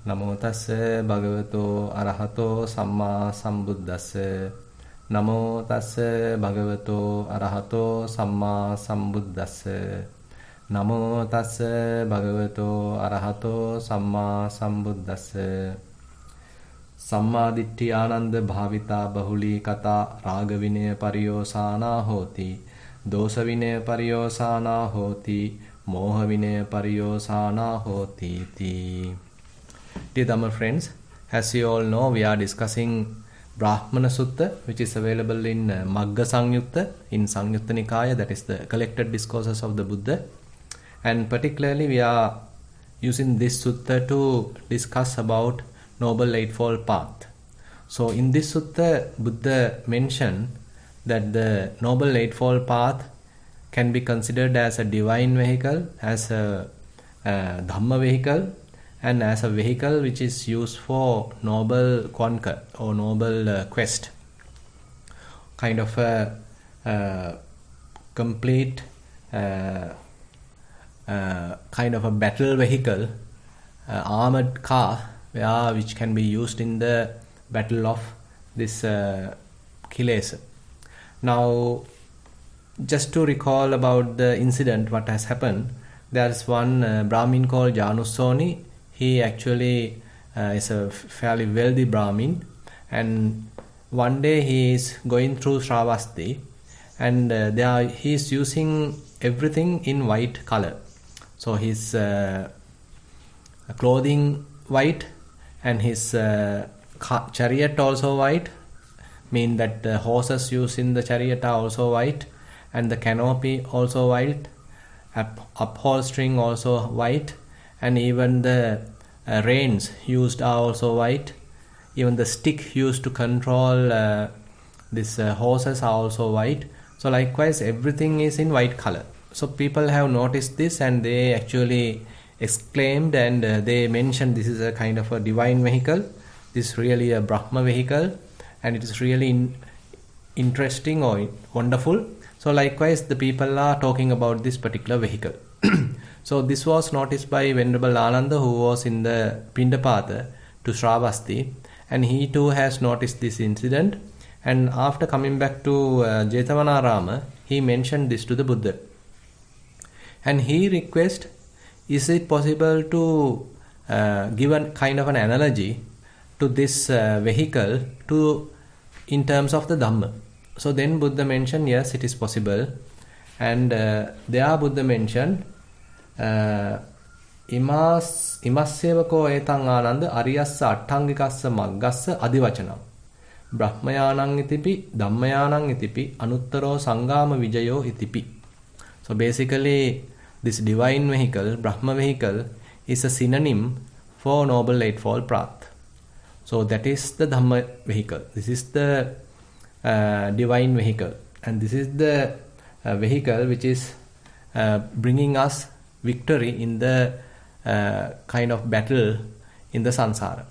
Namo tassa bhagavato arahato samma sambuddhassa. Namo tassa bhagavato arahato samma sambuddhassa. Namo tassa bhagavato arahato samma sambuddhassa. Samma ditti ananda bhavita bahuli kata raga vinaya pariyosana hoti. Dosa vinaya pariyosana hoti. Moha vinaya pariyosana hoti ti. Dear Tamil friends, as you all know, we are discussing Brahmana Sutta, which is available in Magga Sangyutta, in Sangyutta Nikaya, that is the collected discourses of the Buddha. And particularly we are using this sutta to discuss about Noble Eightfold Path. So in this sutta, Buddha mentioned that the Noble Eightfold Path can be considered as a divine vehicle, as a Dhamma vehicle, and as a vehicle which is used for noble conquer or noble quest. Kind of a complete kind of a battle vehicle, armored car, which can be used in the battle of this kilesa. Now, just to recall about the incident, what has happened, there is one Brahmin called Janusoni. He actually is a fairly wealthy Brahmin, and one day he is going through Shravasti, and he is using everything in white color. So his clothing white, and his chariot also white, mean that the horses used in the chariot are also white, and the canopy also white, upholstering also white, and even the reins used are also white. Even the stick used to control these horses are also white. So likewise, everything is in white color. So people have noticed this, and they actually exclaimed, and they mentioned this is a kind of a divine vehicle. This is really a Brahma vehicle, and it is really interesting or wonderful. So likewise, the people are talking about this particular vehicle. So this was noticed by Venerable Ananda, who was in the Pindapata to Shravasti, and he too has noticed this incident. And after coming back to Jetavanarama, he mentioned this to the Buddha. And he requested, is it possible to give a kind of an analogy to this vehicle in terms of the Dhamma? So then Buddha mentioned, yes, it is possible. And there Buddha mentioned, imassevako etang ananda ariyassa attangikassa maggassa adivachanam brahmayanang itipi dhammayanang itipi anuttaro sangama vijayo itipi. So basically, this divine vehicle, Brahma vehicle, is a synonym for Noble Eightfold Path. So that is the Dhamma vehicle. This is the divine vehicle, and this is the vehicle which is bringing us victory in the kind of battle in the samsara.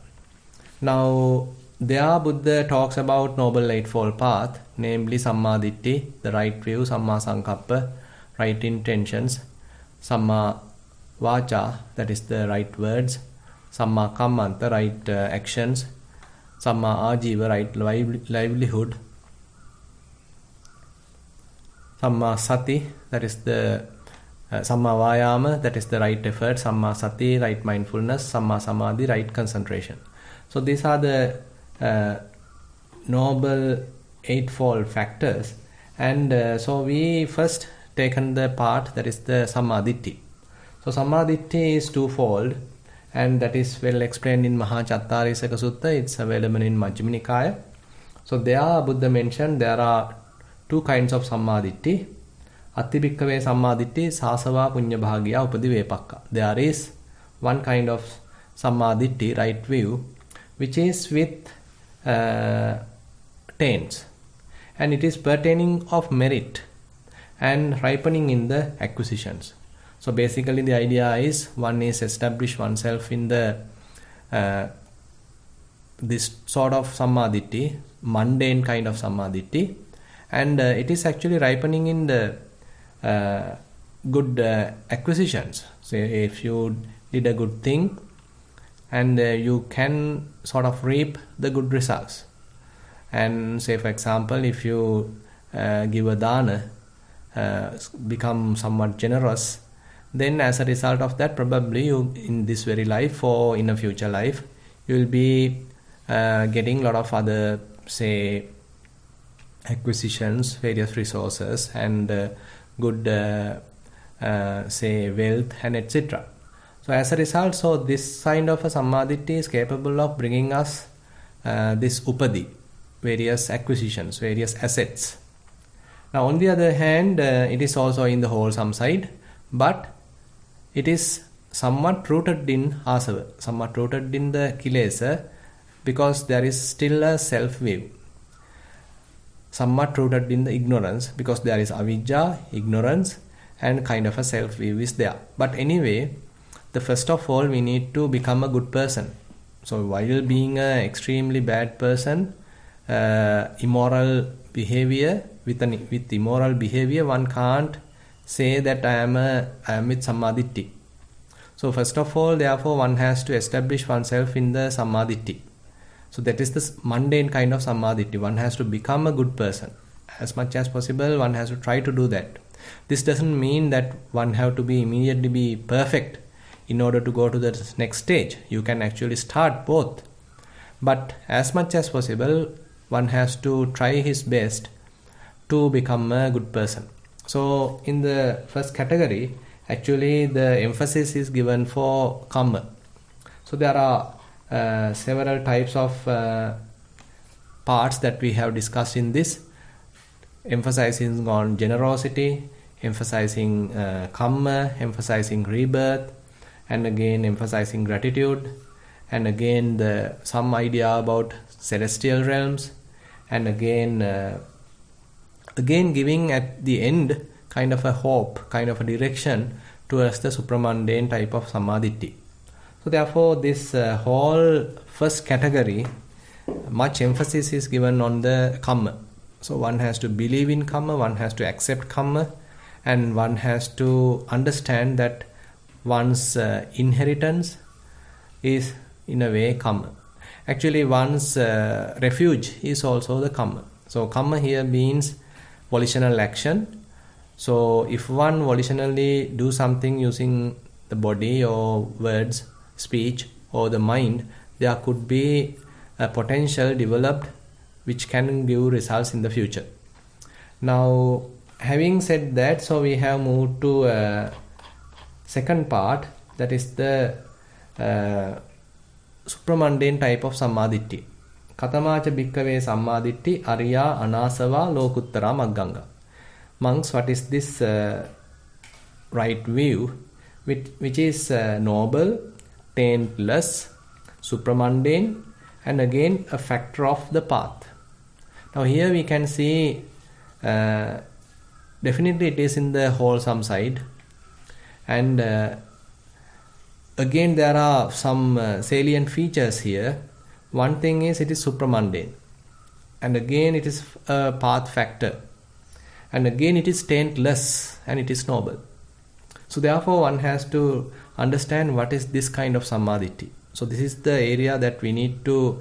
Now, there Buddha talks about Noble Eightfold Path, namely Samadhi, the right view, Samma Sankappa, right intentions, Samma Vacha, that is the right words, Samma Kammanta, right actions, Samma Ajiva, right livelihood, Samma Sati, that is the Samma Vayama, that is the right effort, Samma Sati, right mindfulness, Samma Samadhi, right concentration. So these are the Noble Eightfold factors. And so we first taken the part that is the Samadhi. So Samadhi is twofold, and that is well explained in Mahachattārisaka Sutta. It's available in Majjhima Nikaya. So there Buddha mentioned there are two kinds of Samadhi. Attibhikkave Samadhi, Sāsava Punya Bhagya Upadivepakka. There is one kind of Samadhi, right view, which is with taints, and it is pertaining of merit and ripening in the acquisitions. So basically the idea is one is establish oneself in the this sort of Samadhi, mundane kind of Samadhi, and it is actually ripening in the good acquisitions. So if you did a good thing, and you can sort of reap the good results. And say for example, if you give a dana, become somewhat generous, then as a result of that, probably you in this very life or in a future life, you will be getting a lot of other, say, acquisitions, various resources, and good say wealth and etc. So as a result, so this kind of a samadhi is capable of bringing us this upadi, various acquisitions, various assets. Now on the other hand, it is also in the wholesome side, but it is somewhat rooted in asava, somewhat rooted in the kilesa, because there is still a self-view. Somewhat rooted in the ignorance, because there is avijja, ignorance, and kind of a self-view is there. But anyway, the first of all, we need to become a good person. So while being an extremely bad person, immoral behavior, with immoral behavior, one can't say that I am with samadhi. So first of all, therefore, one has to establish oneself in the samadhi. So that is the mundane kind of samadhi. One has to become a good person. As much as possible, one has to try to do that. This doesn't mean that one have to be immediately be perfect in order to go to the next stage. You can actually start both. But as much as possible, one has to try his best to become a good person. So in the first category, actually the emphasis is given for karma. So there are several types of parts that we have discussed in this, emphasizing on generosity, emphasizing karma, emphasizing rebirth, and again emphasizing gratitude, and again some idea about celestial realms, and again giving at the end kind of a hope, kind of a direction towards the supramundane type of samadhi. So therefore, this whole first category, much emphasis is given on the karma. So one has to believe in karma, one has to accept karma, and one has to understand that one's inheritance is in a way karma. Actually, one's refuge is also the karma. So karma here means volitional action. So if one volitionally do something using the body or words, speech, or the mind, there could be a potential developed which can give results in the future. Now, having said that, so we have moved to second part, that is the supramundane type of samadhi. Katamacha bhikkave samadhi arya anasava lokuttara magganga. Monks, what is this right view which is noble, taintless, supramundane, and again a factor of the path? Now here we can see definitely it is in the wholesome side, and again there are some salient features here. One thing is it is supramundane, and again it is a path factor, and again it is taintless, and it is noble. So therefore one has to understand what is this kind of samadhi. So this is the area that we need to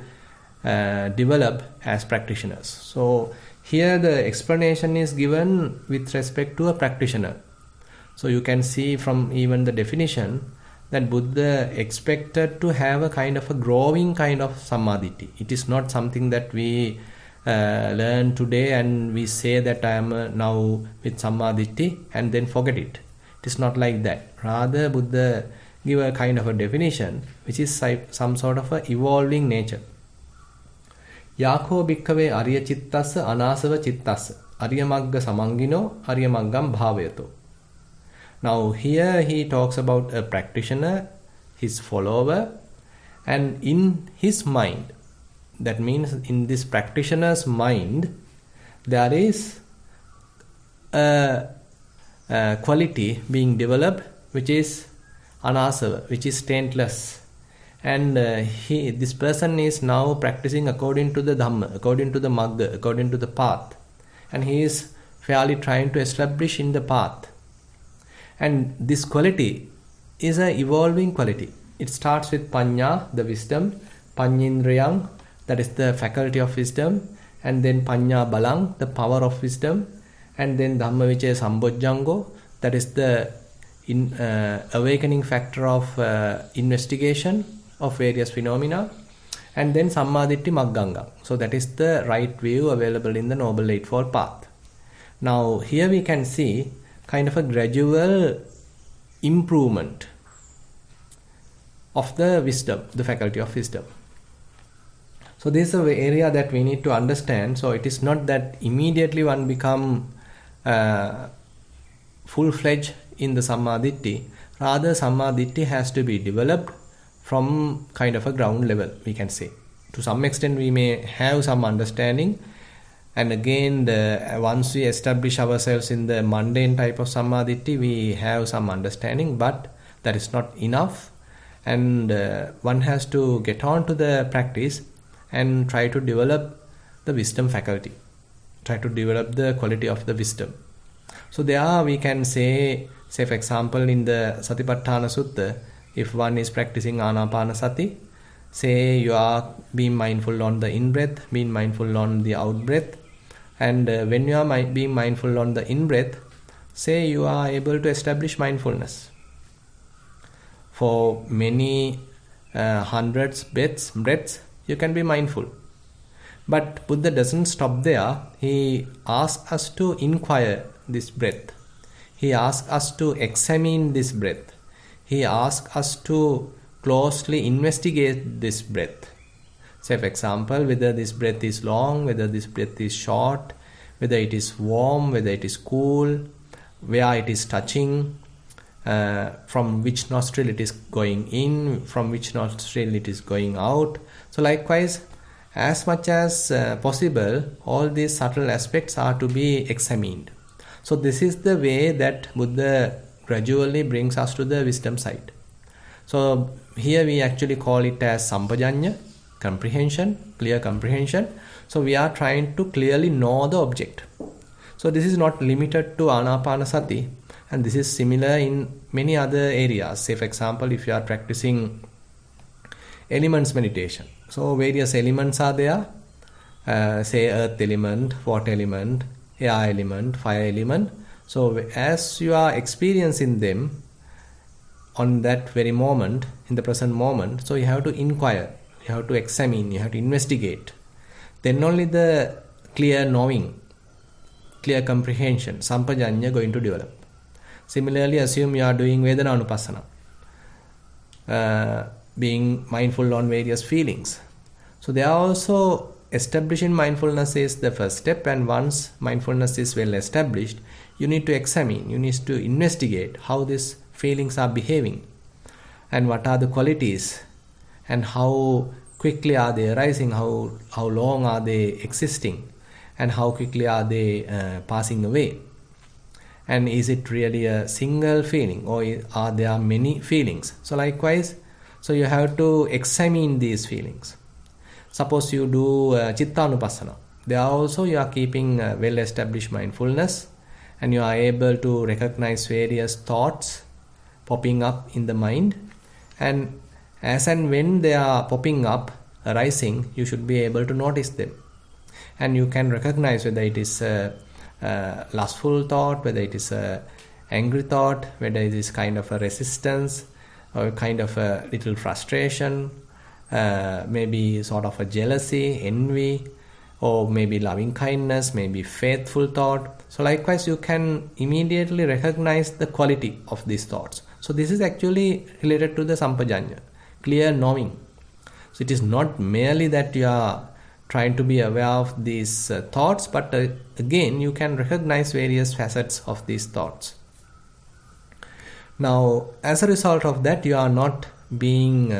develop as practitioners. So here the explanation is given with respect to a practitioner. So you can see from even the definition that Buddha expected to have a kind of a growing kind of samadhi. It is not something that we learn today and we say that I am now with samadhi and then forget it. It is not like that. Rather, Buddha give a kind of a definition which is some sort of a evolving nature. Yako bhikkave arya chittassa anasava chittassa arya magga samangino arya maggam bhavayato. Now here he talks about a practitioner, his follower, and in his mind, that means in this practitioner's mind, there is a quality being developed which is anasava, which is taintless. And this person is now practicing according to the Dhamma, according to the Magga, according to the path. And he is fairly trying to establish in the path. And this quality is an evolving quality. it starts with Panya, the wisdom, Panyindriyam, that is the faculty of wisdom, and then Panya Balang, the power of wisdom, and then Dhammavicaya Sambojjango, that is the awakening factor of investigation of various phenomena, and then Sammaditthi Magganga. So that is the right view available in the Noble Eightfold Path. Now here we can see kind of a gradual improvement of the wisdom, the faculty of wisdom. So this is an area that we need to understand. So it is not that immediately one become full-fledged in the Sammaditthi. Rather, Sammaditthi has to be developed from kind of a ground level, we can say. To some extent we may have some understanding, and again once we establish ourselves in the mundane type of Sammaditthi, we have some understanding, but that is not enough, and one has to get on to the practice and try to develop the wisdom faculty, try to develop the quality of the wisdom. So there we can say for example in the Satipatthana Sutta, if one is practicing Anapanasati, say you are being mindful on the in-breath, being mindful on the out-breath, and when you are being mindful on the in-breath, say you are able to establish mindfulness. For many hundreds breaths, you can be mindful. But Buddha doesn't stop there. He asks us to inquire this breath. He asks us to examine this breath. He asks us to closely investigate this breath. Say for example, whether this breath is long, whether this breath is short, whether it is warm, whether it is cool, where it is touching, from which nostril it is going in, from which nostril it is going out. So likewise, as much as possible, all these subtle aspects are to be examined. So this is the way that Buddha gradually brings us to the wisdom side. So here we actually call it as Sampajanya, comprehension, clear comprehension. So we are trying to clearly know the object. So this is not limited to Anapanasati, and this is similar in many other areas. Say for example, if you are practicing elements meditation, so various elements are there, say earth element, water element, air element, fire element. So as you are experiencing them on that very moment, in the present moment, so you have to inquire, you have to examine, you have to investigate. Then only the clear knowing, clear comprehension, sampajanya going to develop. Similarly, assume you are doing Vedana Anupassana, being mindful on various feelings. So they are also establishing mindfulness is the first step, and once mindfulness is well established, you need to examine, you need to investigate how these feelings are behaving and what are the qualities and how quickly are they arising, how long are they existing, and how quickly are they passing away. And is it really a single feeling, or are there many feelings? So likewise, so you have to examine these feelings. Suppose you do Chittanupassana. There also you are keeping well-established mindfulness, and you are able to recognize various thoughts popping up in the mind. And as and when they are popping up, arising, you should be able to notice them. And you can recognize whether it is a lustful thought, whether it is a angry thought, whether it is kind of a resistance or kind of a little frustration, maybe sort of a jealousy, envy, or maybe loving kindness, maybe faithful thought. So likewise, you can immediately recognize the quality of these thoughts. So this is actually related to the sampajanya, clear knowing. So it is not merely that you are trying to be aware of these thoughts, but again you can recognize various facets of these thoughts. Now, as a result of that, you are not being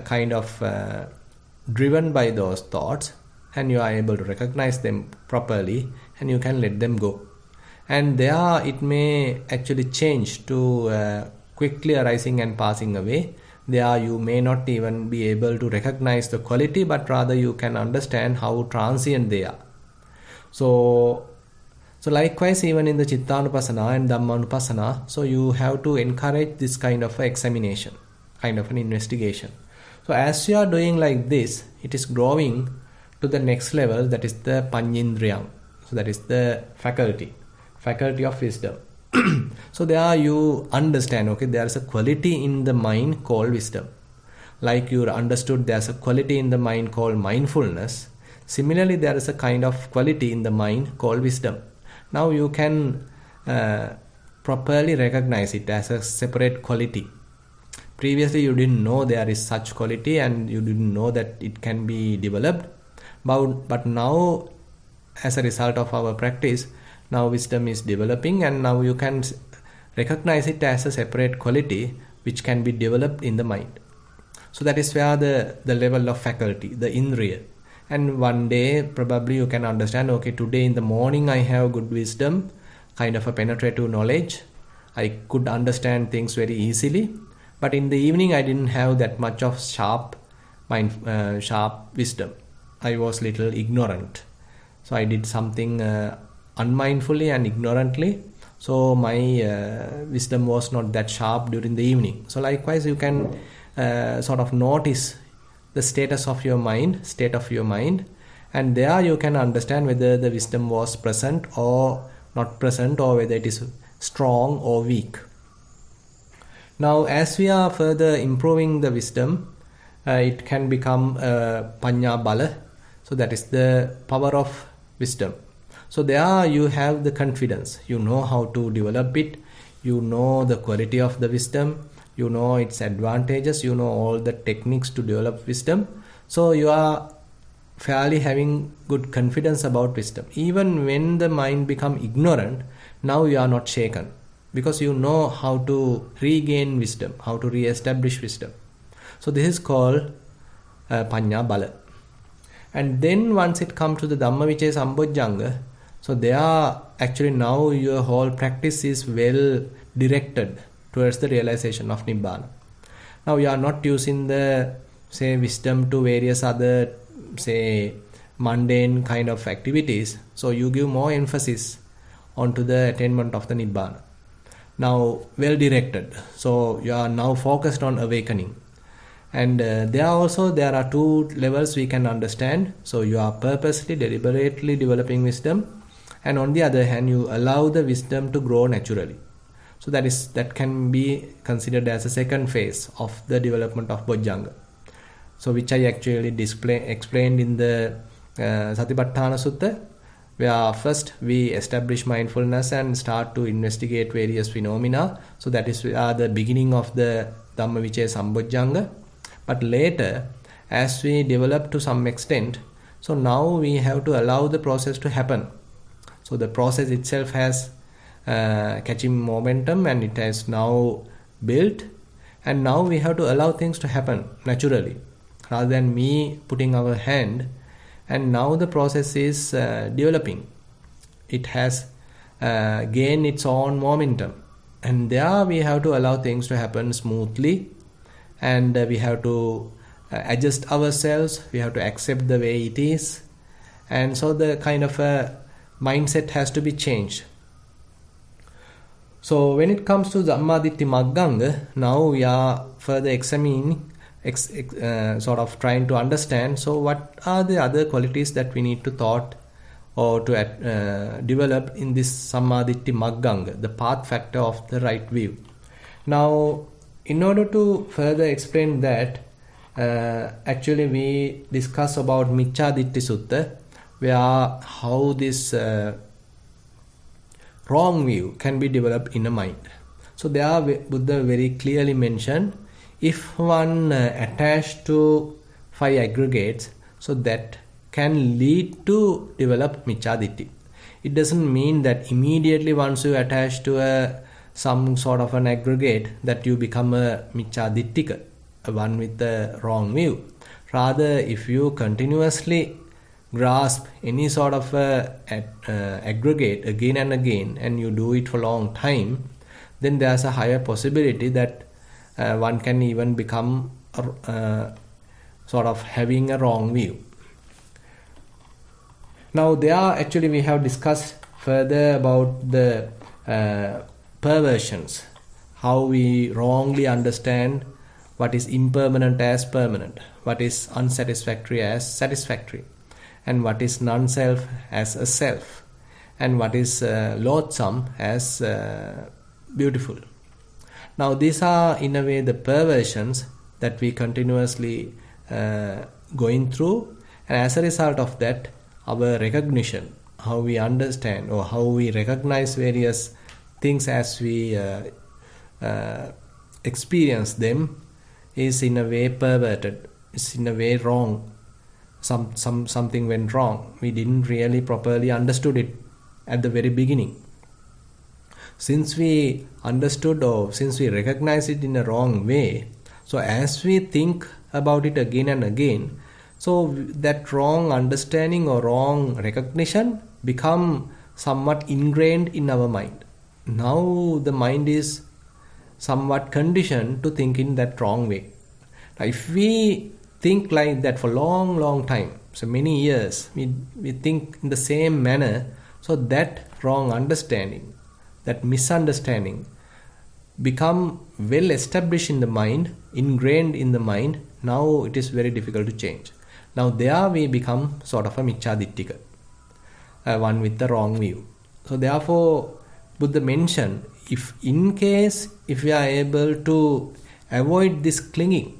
kind of driven by those thoughts, and you are able to recognize them properly, and you can let them go. And there it may actually change to quickly arising and passing away. There you may not even be able to recognize the quality, but rather you can understand how transient they are. So likewise, even in the Chittanupassana and Dhammanupassana, so you have to encourage this kind of examination, kind of an investigation. So as you are doing like this, it is growing to the next level, that is the Panjindriyam. So that is the faculty of wisdom. So there you understand, okay, there is a quality in the mind called wisdom. Like you understood there's a quality in the mind called mindfulness. Similarly, there is a kind of quality in the mind called wisdom. Now you can properly recognize it as a separate quality. Previously you didn't know there is such quality and you didn't know that it can be developed. But now, as a result of our practice, now wisdom is developing, and now you can recognize it as a separate quality which can be developed in the mind. So that is where the level of faculty, the indriya. And one day probably you can understand, okay, today in the morning I have good wisdom, kind of a penetrative knowledge. I could understand things very easily. But in the evening I didn't have that much of sharp wisdom. I was little ignorant. So I did something unmindfully and ignorantly. So my wisdom was not that sharp during the evening. So likewise you can sort of notice the state of your mind, and there you can understand whether the wisdom was present or not present, or whether it is strong or weak. Now as we are further improving the wisdom, it can become Panya Bala. So that is the power of wisdom. So there you have the confidence. You know how to develop it. You know the quality of the wisdom. You know its advantages. You know all the techniques to develop wisdom. So you are fairly having good confidence about wisdom. Even when the mind become ignorant, now you are not shaken, because you know how to regain wisdom, how to re-establish wisdom. So this is called Panya Bala. And then once it comes to the Dhammavicaya Sambojjhanga, so there actually now your whole practice is well directed towards the realization of Nibbana. Now you are not using the, say, wisdom to various other, say, mundane kind of activities. So you give more emphasis onto the attainment of the Nibbana. Now well directed. So you are now focused on awakening. And there are two levels we can understand. So you are purposely, deliberately developing wisdom, and on the other hand you allow the wisdom to grow naturally. So that can be considered as a second phase of the development of Bojjhanga. So which I actually explained in the Satipatthana Sutta, where first we establish mindfulness and start to investigate various phenomena. So that is the beginning of the Dhammavicaya Sambojjhanga. But later, as we develop to some extent, so now we have to allow the process to happen. So the process itself has catching momentum, and it has now built, and now we have to allow things to happen naturally, rather than me putting our hand. And now the process is developing. It has gained its own momentum, and there we have to allow things to happen smoothly, and we have to adjust ourselves. We have to accept the way it is, and so the kind of a mindset has to be changed. So when it comes to Dhammaditthi Magganga, now we are further examining, sort of trying to understand, so what are the other qualities that we need to thought or to develop in this Sammaditthi Magganga, the path factor of the right view. Now, in order to further explain that, actually we discuss about Micchaditti Sutta, where how this wrong view can be developed in a mind. So there Buddha very clearly mentioned, if one attached to 5 aggregates, so that can lead to develop Micchaditti. It doesn't mean that immediately once you attach to some sort of an aggregate that you become a Micchadittika, one with the wrong view. Rather, if you continuously grasp any sort of aggregate again and again, and you do it for a long time, then there's a higher possibility that one can even become sort of having a wrong view. Now there actually we have discussed further about the perversions, how we wrongly understand what is impermanent as permanent, what is unsatisfactory as satisfactory, and what is non-self as a self, and what is loathsome as beautiful. Now these are in a way the perversions that we continuously going through, and as a result of that, our recognition, how we understand or how we recognize various things as we experience them is in a way perverted, is in a way wrong. Something went wrong. We didn't really properly understood it at the very beginning. Since we understood or since we recognize it in a wrong way, so as we think about it again and again, so that wrong understanding or wrong recognition become somewhat ingrained in our mind. Now the mind is somewhat conditioned to think in that wrong way. Now if we think like that for long time, so many years, we think in the same manner, so that wrong understanding, that misunderstanding become well established in the mind, ingrained in the mind. Now it is very difficult to change. Now there we become sort of a micchadittika, one with the wrong view. So therefore Buddha mentioned, if we are able to avoid this clinging,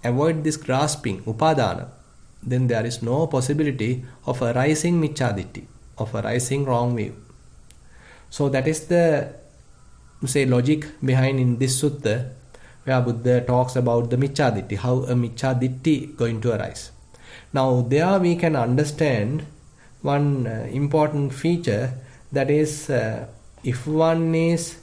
avoid this grasping, upadana, then there is no possibility of arising micchaditti, of arising wrong view. So that is the logic behind in this sutta, where Buddha talks about the micchaditti, how a micchaditti going to arise. Now there we can understand one important feature, that is if one is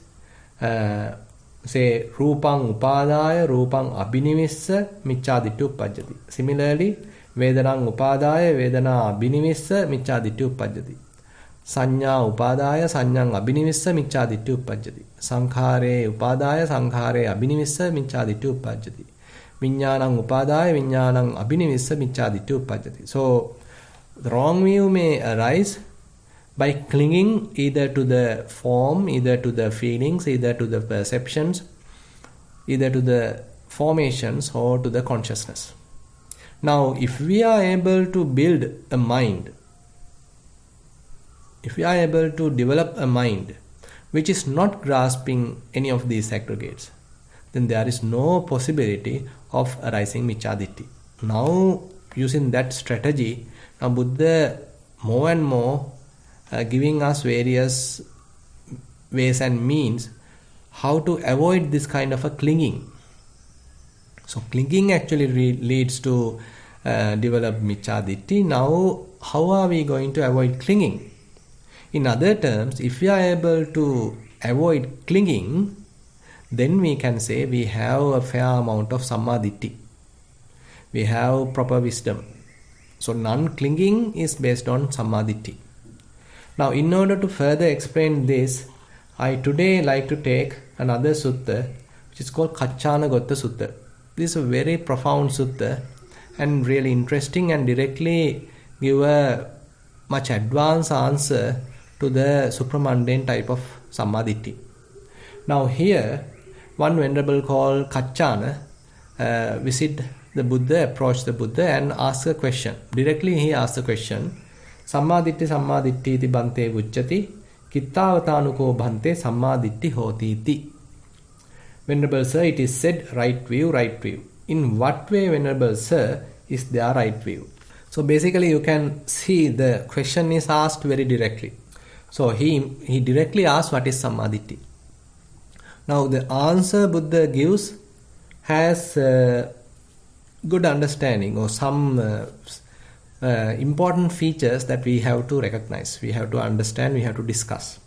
rupang upadaya rupang abhinivissa micchaditti uppajjati. Similarly, vedanang upadaya vedana abhinivissa micchaditti uppajjati. Sanya upadaya sanyang abhinivissa micchaditti uppajjati. Sankhare upadaya sankhare abhinivissa micchaditti uppajjati. Viññānaṁ upadaya viññānaṁ abhinivissa micchaditti uppajjati. So the wrong view may arise by clinging either to the form, either to the feelings, either to the perceptions, either to the formations or to the consciousness. Now if we are able to build a mind, if we are able to develop a mind which is not grasping any of these aggregates, then there is no possibility of arising micchaditti. Now using that strategy, now Buddha more and more giving us various ways and means how to avoid this kind of a clinging. So clinging actually leads to develop micchaditti. Now how are we going to avoid clinging? In other terms, if we are able to avoid clinging, then we can say we have a fair amount of sammaditthi. We have proper wisdom. So non-clinging is based on sammaditthi. Now in order to further explain this, I today like to take another sutta which is called Kachana Sutta. This is a very profound sutta and really interesting, and directly give a much advanced answer to the supramundane type of sammaditthi. Now here, one venerable called Kachana visit the Buddha, approach the Buddha and ask a question. Directly he asked the question, Sammaditthi iti bante vucchati, kittavatanuko bhante sammaditthi hoti iti. Venerable Sir, it is said, right view, right view. In what way, Venerable Sir, is there right view? So basically you can see the question is asked very directly. So he directly asks what is sammaditthi. Now the answer Buddha gives has good understanding or some important features that we have to recognize, we have to understand, we have to discuss.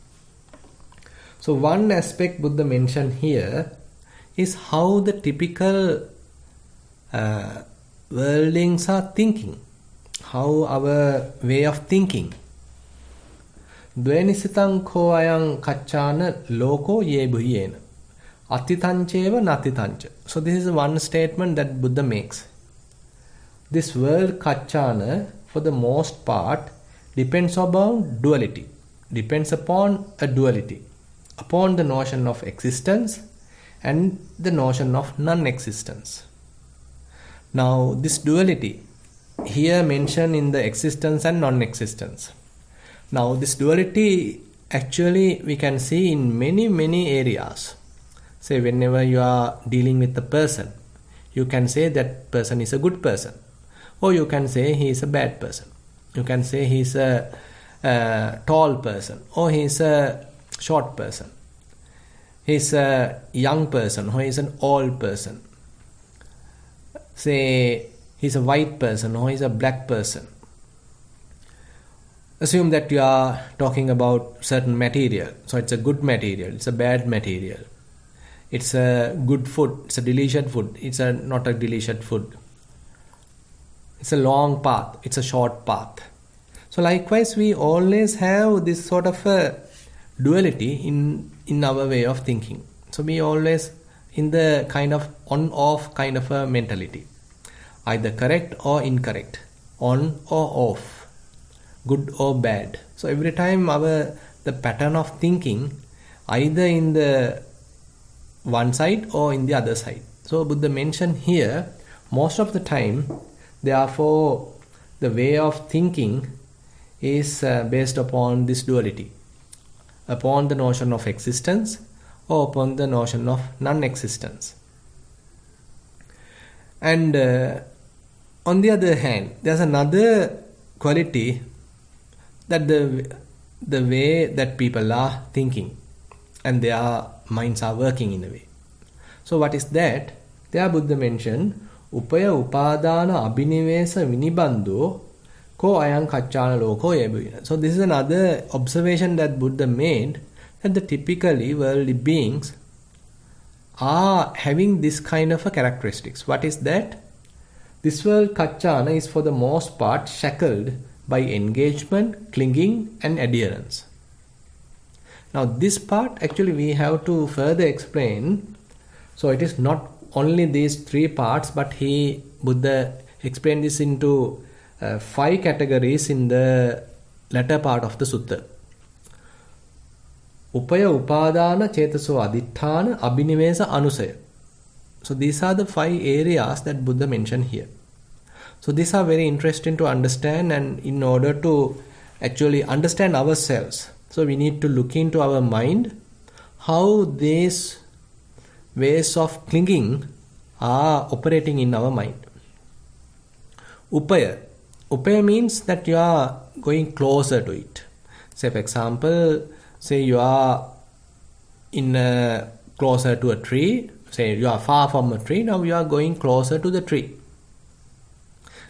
So one aspect Buddha mentioned here is how the typical worldlings are thinking, how our way of thinking. Dvenisitam ko ayam kachana loko ye bhuyena atitancheva natitancha. So this is one statement that Buddha makes. This world Kachana, for the most part, depends upon duality, depends upon a duality, upon the notion of existence and the notion of non-existence. Now this duality here mentioned in the existence and non-existence. Now this duality actually we can see in many areas. Say whenever you are dealing with a person, you can say that person is a good person, or you can say he is a bad person. You can say he is a tall person, or he is a short person. He is a young person, or he is an old person. Say he is a white person, or he is a black person. Assume that you are talking about certain material. So it's a good material, it's a bad material. It's a good food, it's a delicious food, it's a not a delicious food. It's a long path, it's a short path. So likewise, we always have this sort of a duality in our way of thinking. So we always in the kind of on-off kind of a mentality. Either correct or incorrect, on or off, good or bad. So every time the pattern of thinking either in the one side or in the other side. So Buddha mentioned here, most of the time, therefore, the way of thinking is based upon this duality, upon the notion of existence or upon the notion of non-existence. And on the other hand, there's another quality that the way that people are thinking and their minds are working in a way. So what is that? There Buddha mentioned Upaya Upadana Abhinivesa Vinibandho Ko Ayang Kachana Loko Ebuina. So this is another observation that Buddha made, that the typically worldly beings are having this kind of a characteristics. What is that? This world Kachana is for the most part shackled by engagement, clinging and adherence. Now this part actually we have to further explain. So it is not only these three parts, but Buddha explained this into 5 categories in the latter part of the sutta. Upaya Upadana Chetaso Aditthana Abhinivesa Anusaya. So these are the 5 areas that Buddha mentioned here. So these are very interesting to understand, and in order to actually understand ourselves, so we need to look into our mind, how these ways of clinging are operating in our mind. Upaya. Upaya means that you are going closer to it. Say for example, say you are closer to a tree. Say you are far from a tree, now you are going closer to the tree.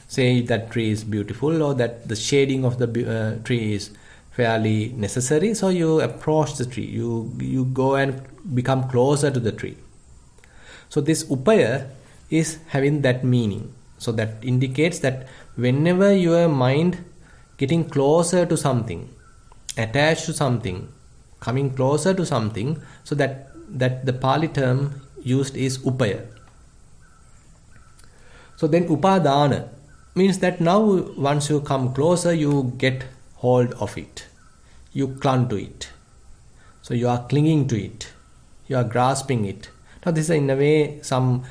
Say that tree is beautiful, or that the shading of the tree is fairly necessary, so you approach the tree, you go and become closer to the tree. So this upaya is having that meaning. So that indicates that whenever your mind getting closer to something, attached to something, coming closer to something, so that the Pali term used is upaya. So then upadana means that now once you come closer, you get hold of it, you clung to it, so you are clinging to it, you are grasping it. Now this is in a way some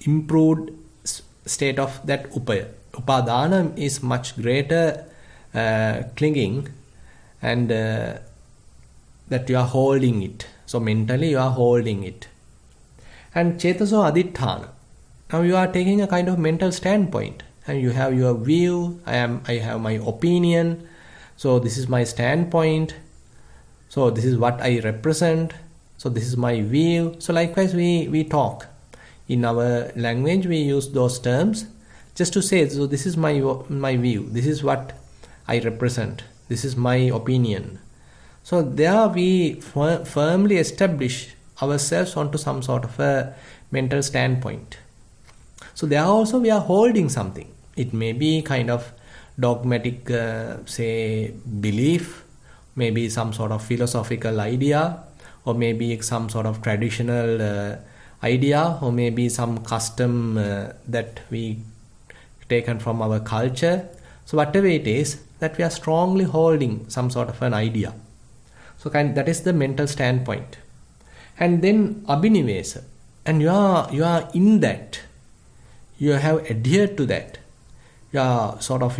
improved state of that upaya. Upadana is much greater clinging, and that you are holding it. So mentally you are holding it. And Chetaso Aditthana. Now you are taking a kind of mental standpoint, and you have your view. I have my opinion. So this is my standpoint. So this is what I represent. So this is my view. So likewise we talk. In our language we use those terms just to say, so this is my view. This is what I represent. This is my opinion. So there we firmly establish ourselves onto some sort of a mental standpoint. So there also we are holding something. It may be kind of dogmatic, say, belief, maybe some sort of philosophical idea, or maybe some sort of traditional idea, or maybe some custom that we taken from our culture. So whatever it is, that we are strongly holding some sort of an idea. So that is the mental standpoint. and then abhinivesa, and you are in that, you have adhered to that, you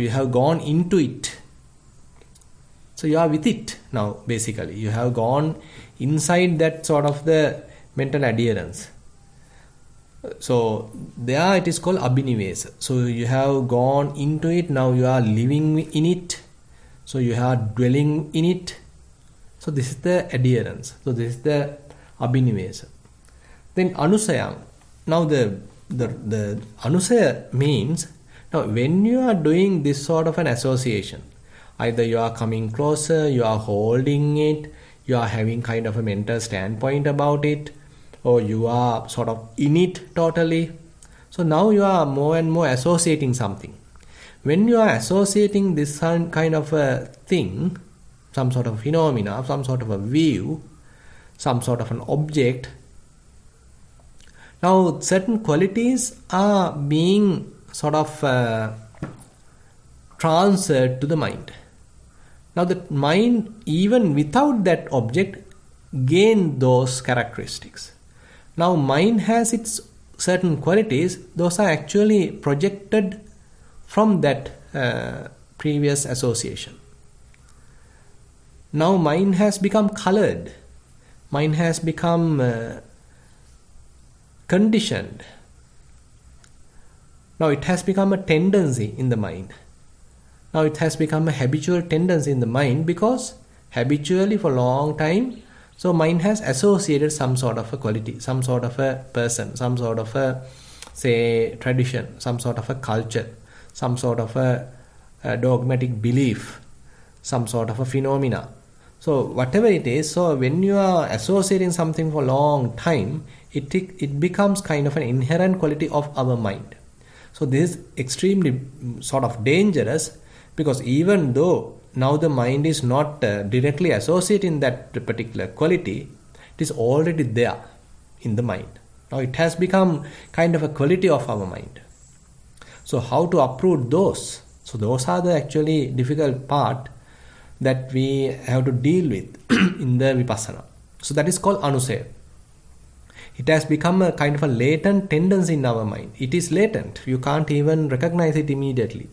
have gone into it, so you are with it now. Basically you have gone inside that sort of the mental adherence. So there it is called abhinivesa. So you have gone into it, now you are living in it, so you are dwelling in it. So this is the adherence. So this is the abhinivesa. Then anusayam. Now the anusaya means, now when you are doing this sort of an association, either you are coming closer, you are holding it, you are having kind of a mental standpoint about it, or you are sort of in it totally. So now you are more and more associating something. When you are associating this kind of a thing, some sort of phenomena, some sort of a view, some sort of an object, now certain qualities are being sort of transferred to the mind. Now the mind, even without that object, gain those characteristics. Now mind has its certain qualities, those are actually projected from that previous association. Now mind has become colored, mind has become conditioned. Now it has become a tendency in the mind. Now it has become a habitual tendency in the mind, because habitually for a long time, so mind has associated some sort of a quality, some sort of a person, some sort of a, say, tradition, some sort of a culture, some sort of a dogmatic belief, some sort of a phenomena. So whatever it is, so when you are associating something for a long time, it becomes kind of an inherent quality of our mind. So this is extremely sort of dangerous, because even though now the mind is not directly associating that particular quality, it is already there in the mind. Now it has become kind of a quality of our mind. So how to uproot those? So those are the actually difficult part that we have to deal with in the vipassana. So that is called anusaya. It has become a kind of a latent tendency in our mind. It is latent. You can't even recognize it immediately.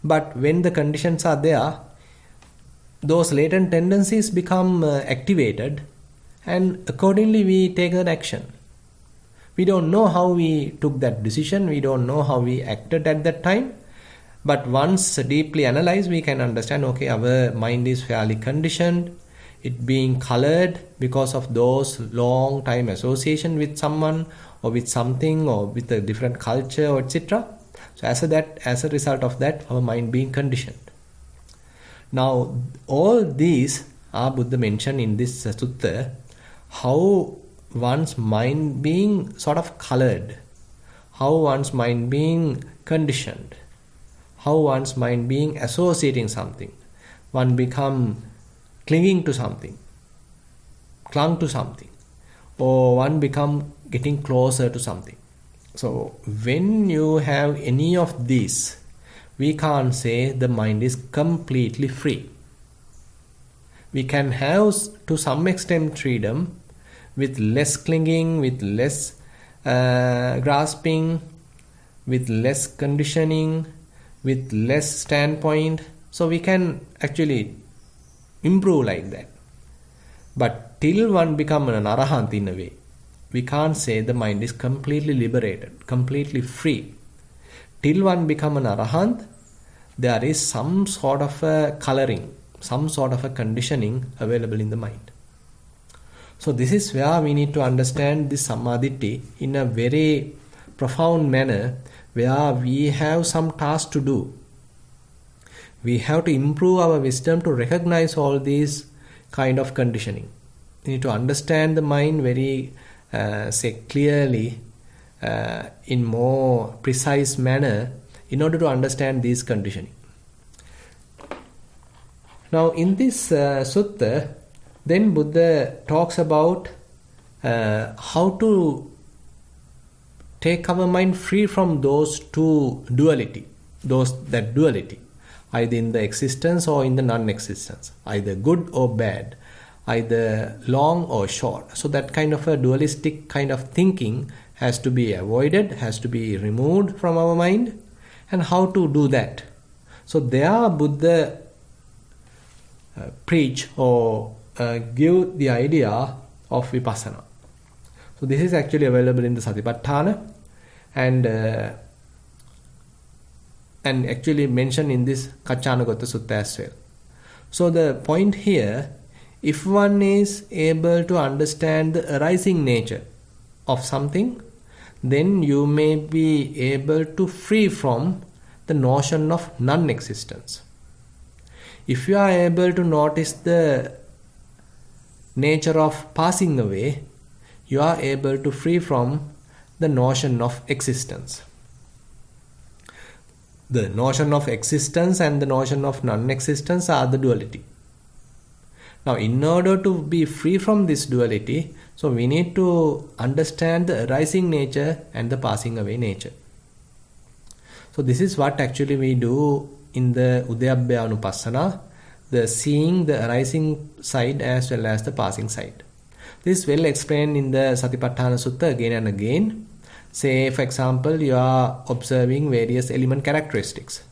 But when the conditions are there, those latent tendencies become activated, and accordingly we take an action. We don't know how we took that decision, we don't know how we acted at that time, but once deeply analyzed, we can understand, okay, our mind is fairly conditioned, it being colored because of those long time association with someone or with something or with a different culture or etc. So as a result of that, our mind being conditioned. Now all these are Buddha mentioned in this sutta, how one's mind being sort of colored, how one's mind being conditioned, how one's mind being associating something, one become clinging to something, clung to something, or one become getting closer to something. So when you have any of these, we can't say the mind is completely free. We can have to some extent freedom, with less clinging, with less grasping, with less conditioning, with less standpoint. So we can actually improve like that. But till one become an arahant in a way, we can't say the mind is completely liberated, completely free. Till one become an arahant, there is some sort of a coloring, some sort of a conditioning available in the mind. So this is where we need to understand this samadhi in a very profound manner, where we have some task to do. We have to improve our wisdom to recognize all these kind of conditioning. We need to understand the mind very clearly, in more precise manner, in order to understand these conditioning. Now in this sutta, then Buddha talks about how to take our mind free from those two duality, duality, either in the existence or in the non-existence, either good or bad, either long or short. So that kind of a dualistic kind of thinking has to be avoided, has to be removed from our mind. And how to do that? So there Buddha preach or give the idea of vipassana. So this is actually available in the Satipatthana and actually mentioned in this Kachana Sutta as well. So the point here, if one is able to understand the arising nature of something, then you may be able to free from the notion of non-existence. If you are able to notice the nature of passing away, you are able to free from the notion of existence. The notion of existence and the notion of non-existence are the duality. Now, in order to be free from this duality, so we need to understand the arising nature and the passing away nature. So this is what actually we do in the Udayabbaya Anupassana, the seeing the arising side as well as the passing side. This is well explained in the Satipatthana Sutta again and again. Say, for example, you are observing various element characteristics.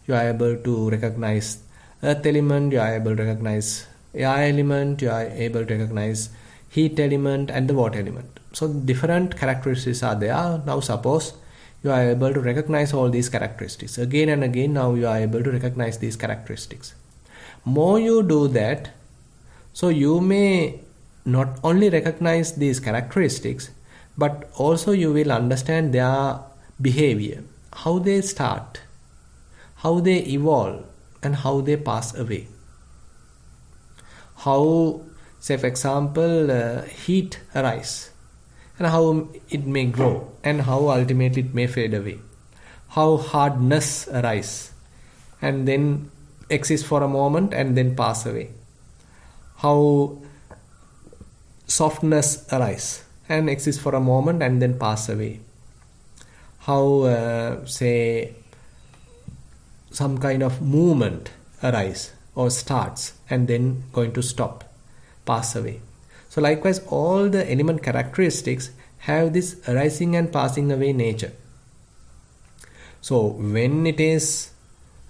You are able to recognize earth element, you are able to recognize air element, you are able to recognize heat element and the water element. So different characteristics are there. Now suppose you are able to recognize all these characteristics. Again and again now you are able to recognize these characteristics. More you do that, so you may not only recognize these characteristics, but also you will understand their behavior, how they start, how they evolve, and how they pass away. How, say for example, heat arise, and how it may grow, and how ultimately it may fade away. How hardness arise, and then exist for a moment and then pass away. How softness arise and exist for a moment and then pass away. How, say, some kind of movement arise or starts and then going to stop, pass away. So likewise, all the element characteristics have this arising and passing away nature. So when it is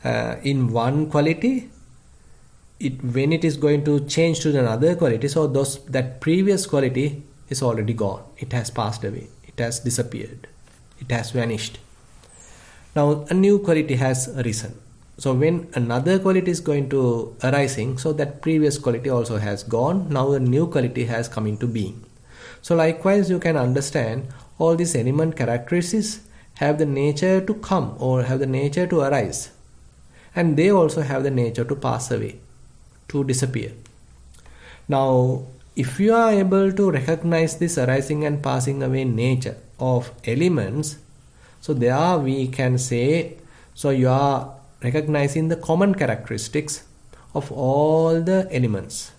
in one quality, when it is going to change to another quality, so that previous quality is already gone. It has passed away. It has disappeared. It has vanished. Now a new quality has arisen. So when another quality is going to arising, so that previous quality also has gone. Now a new quality has come into being. So likewise, you can understand all these element characteristics have the nature to come or have the nature to arise. And they also have the nature to pass away, to disappear. Now, if you are able to recognize this arising and passing away nature of elements, so there we can say, so you are recognizing the common characteristics of all the elements.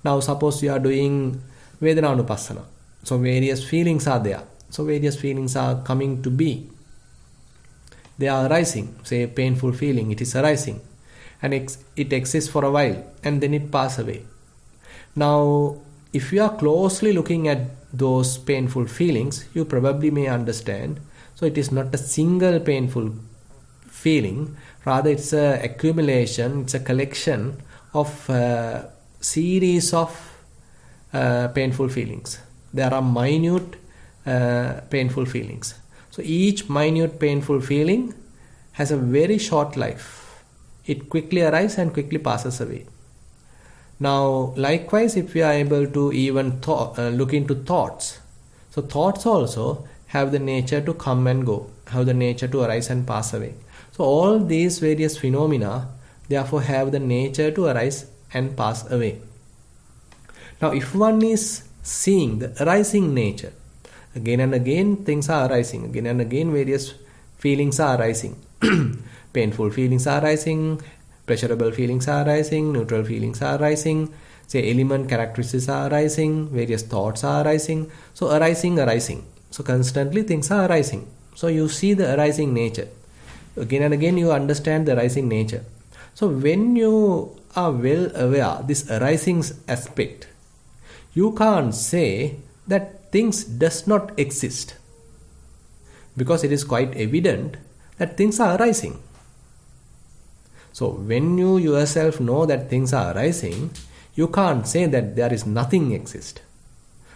Now suppose you are doing Vedana-anupassana. So various feelings are there. So various feelings are coming to be. They are arising. Say painful feeling, it is arising. And it exists for a while and then it passes away. Now if you are closely looking at those painful feelings, you probably may understand. So it is not a single painful feeling, rather it's a accumulation, it's a collection of series of painful feelings. There are minute painful feelings. So each minute painful feeling has a very short life. It quickly arises and quickly passes away. Now likewise, if we are able to even look into thoughts, so thoughts also have the nature to come and go, have the nature to arise and pass away. So all these various phenomena therefore have the nature to arise and pass away. Now if one is seeing the arising nature, again and again things are arising, again and again various feelings are arising. Painful feelings are arising, pleasurable feelings are arising, neutral feelings are arising, say element characteristics are arising, various thoughts are arising. So arising. So constantly things are arising. So you see the arising nature. Again and again you understand the arising nature. So when you are well aware, this arising aspect, you can't say that things does not exist. Because it is quite evident that things are arising. So when you yourself know that things are arising, you can't say that there is nothing exist.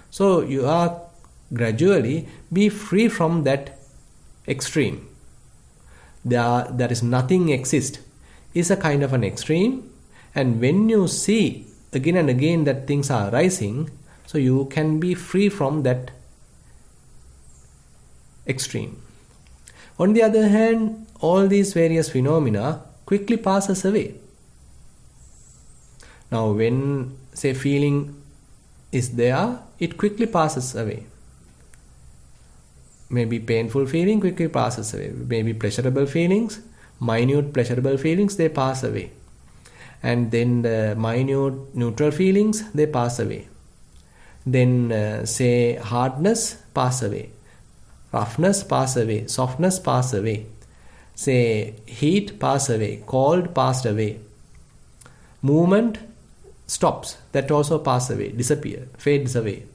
So you are gradually be free from that extreme. There is nothing exist is a kind of an extreme, and when you see again and again that things are arising, so you can be free from that extreme. On the other hand, all these various phenomena quickly passes away. Now when say feeling is there, it quickly passes away. Maybe painful feeling quickly passes away. Maybe pleasurable feelings, minute pleasurable feelings, they pass away. And then the minute neutral feelings, they pass away. Then say hardness pass away. Roughness pass away. Softness pass away. Say heat pass away. Cold passed away. Movement stops. That also pass away, disappear, fades away.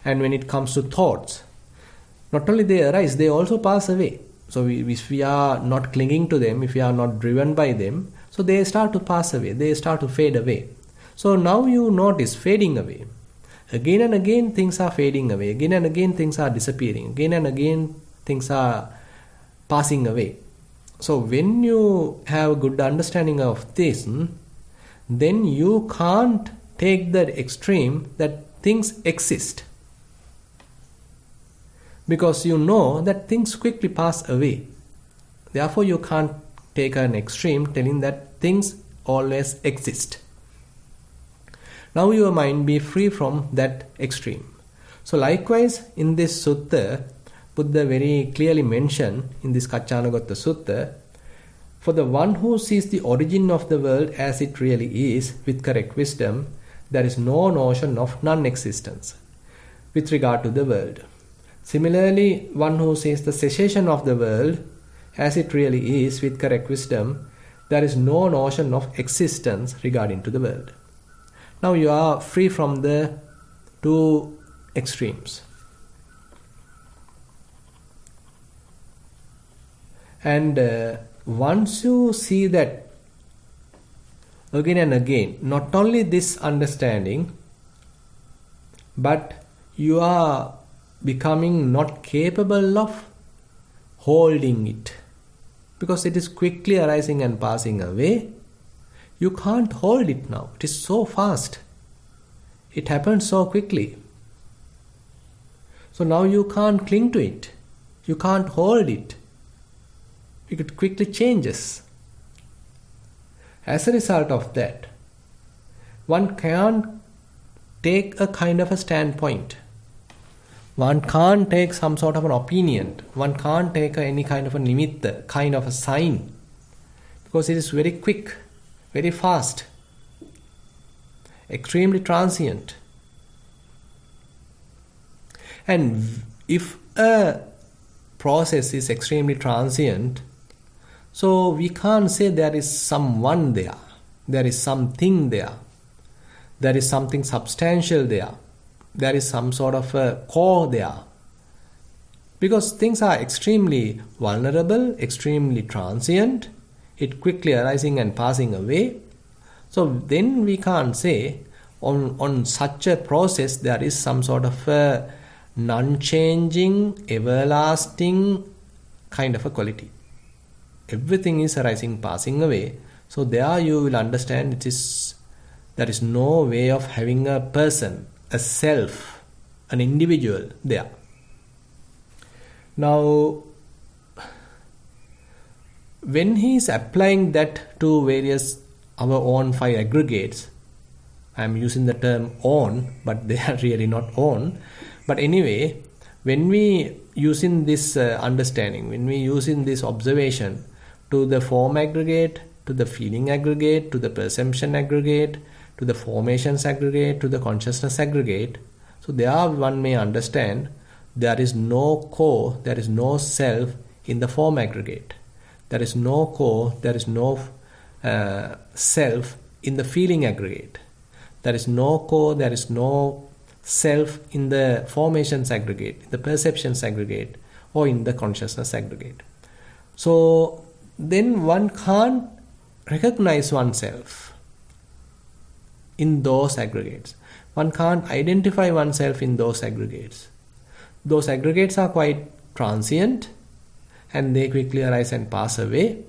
And when it comes to thoughts, not only they arise, they also pass away. So if we are not clinging to them, if we are not driven by them, so they start to pass away, they start to fade away. So now you notice fading away. Again and again things are fading away. Again and again things are disappearing. Again and again things are passing away. So when you have a good understanding of this, then you can't take that extreme that things exist. Because you know that things quickly pass away. Therefore you can't take an extreme telling that things always exist. Now your mind be free from that extreme. So likewise in this sutta, Buddha very clearly mentioned in this Kachana Sutta, for the one who sees the origin of the world as it really is with correct wisdom, there is no notion of non-existence with regard to the world. Similarly, one who sees the cessation of the world as it really is with correct wisdom, there is no notion of existence regarding to the world. Now you are free from the two extremes. And once you see that again and again, not only this understanding, but you are becoming not capable of holding it, because it is quickly arising and passing away. You can't hold it now. It is so fast. It happens so quickly. So now you can't cling to it. You can't hold it. It quickly changes. As a result of that, one can't take a kind of a standpoint. One can't take some sort of an opinion. One can't take any kind of a nimitta, kind of a sign. Because it is very quick, very fast, extremely transient. And if a process is extremely transient, so we can't say there is someone there, there is something there, there is something substantial there, there is some sort of a core there. Because things are extremely vulnerable, extremely transient, it quickly arising and passing away. So then we can't say on such a process there is some sort of a non-changing, everlasting kind of a quality. Everything is arising, passing away. So there you will understand there is no way of having a person, a self, an individual there. Now, when he is applying that to various our own five aggregates, I am using the term own, but they are really not own. But anyway, when we using this understanding, when we using this observation to the form aggregate, to the feeling aggregate, to the perception aggregate, to the formations aggregate, to the consciousness aggregate, so there one may understand there is no core, there is no self in the form aggregate. There is no core, there is no self in the feeling aggregate. There is no core, there is no self in the formations aggregate, the perceptions aggregate, or in the consciousness aggregate. So then one can't recognize oneself in those aggregates. One can't identify oneself in those aggregates. Those aggregates are quite transient and they quickly arise and pass away.